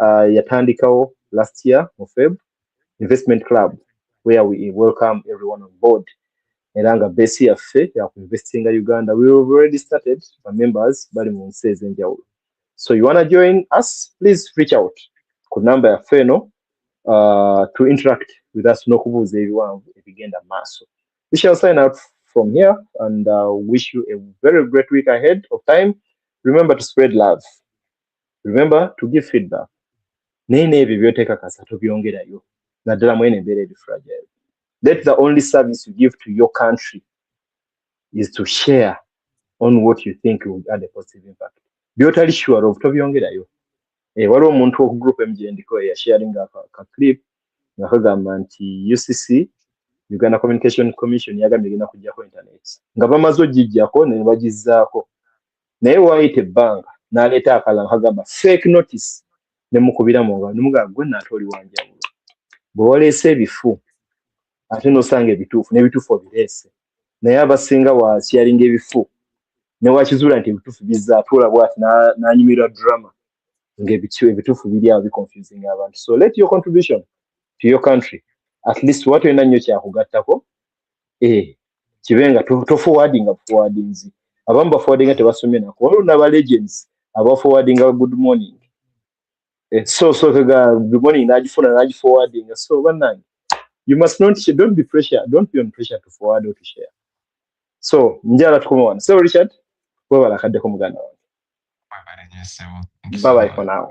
yatandikawo last year of Feb investment club where we welcome everyone on board. Eranga base yaffe ya investing in Uganda. We have already started for members bali mu nsi ez'enjawulo. So you want to join us, please reach out ku number ya feno to interact with us n'okubuuza ebiwanvu ebigenda maaso. We shall sign out from here and wish you a very great week ahead of time. Remember to spread love. Remember to give feedback. Nene ebyo byoteeka kasa tobyongerayo. Naddala mwene embeera eri fragile. That's the only service you give to your country is to share on what you think will add a positive impact. Byotali sure of tobyongerayo. Waliwo omuntu oku group MGNDiko yasharinga ka clip nga kagamba nti UCC Uganda Communication Commission yagambye gina kujjako internet. Nga bamaze ogijjako ne bagizzaako. Naye waayita ebbanga n'aleeta akalanga kagamba fake notice ne mukubira mu ngalo ne mugamba gwe naate oli wanjawulo. Bwe waleese ebifu ate n'osanga ebituufu n'ebituufu obireese. Naye abasinga washaringa ebifu ne wakizuula nti ebituufu bizzaatula bw'ati n'anyumirwa drama. Ebituufu biri awo confusing abantu. So let your contribution to your country, at least what wena nnyo kyakugattako kibenga forwardings. Abamu baforwardinga tebasomye nako. Waliwo n'aba legends abaforwardinga good morning. So good morning n'agiforwardinga. So bannange You must not share. Don't be on pressure to forward or to share. So, njala tukumwana. So, Richard, wewe walakadde ko muganda wange. Bye-bye for now.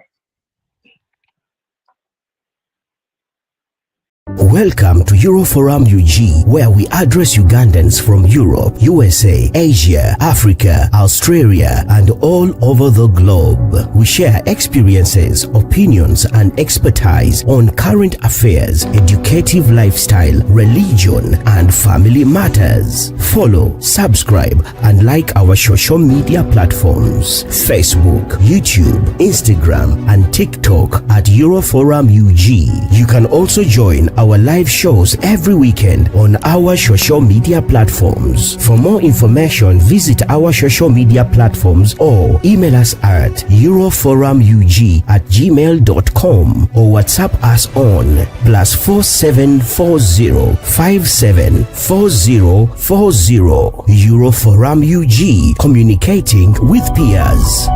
Welcome to Euroforum UG, where we address Ugandans from Europe, USA, Asia, Africa, Australia, and all over the globe. We share experiences, opinions, and expertise on current affairs, educative lifestyle, religion, and family matters. Follow, subscribe, and like our social media platforms: Facebook, YouTube, Instagram, and TikTok at Euroforum UG. You can also join our live shows every weekend on our social media platforms. For more information, visit our social media platforms or email us at euroforumug@gmail.com or WhatsApp us on +4740 574040. Euroforum UG, communicating with peers.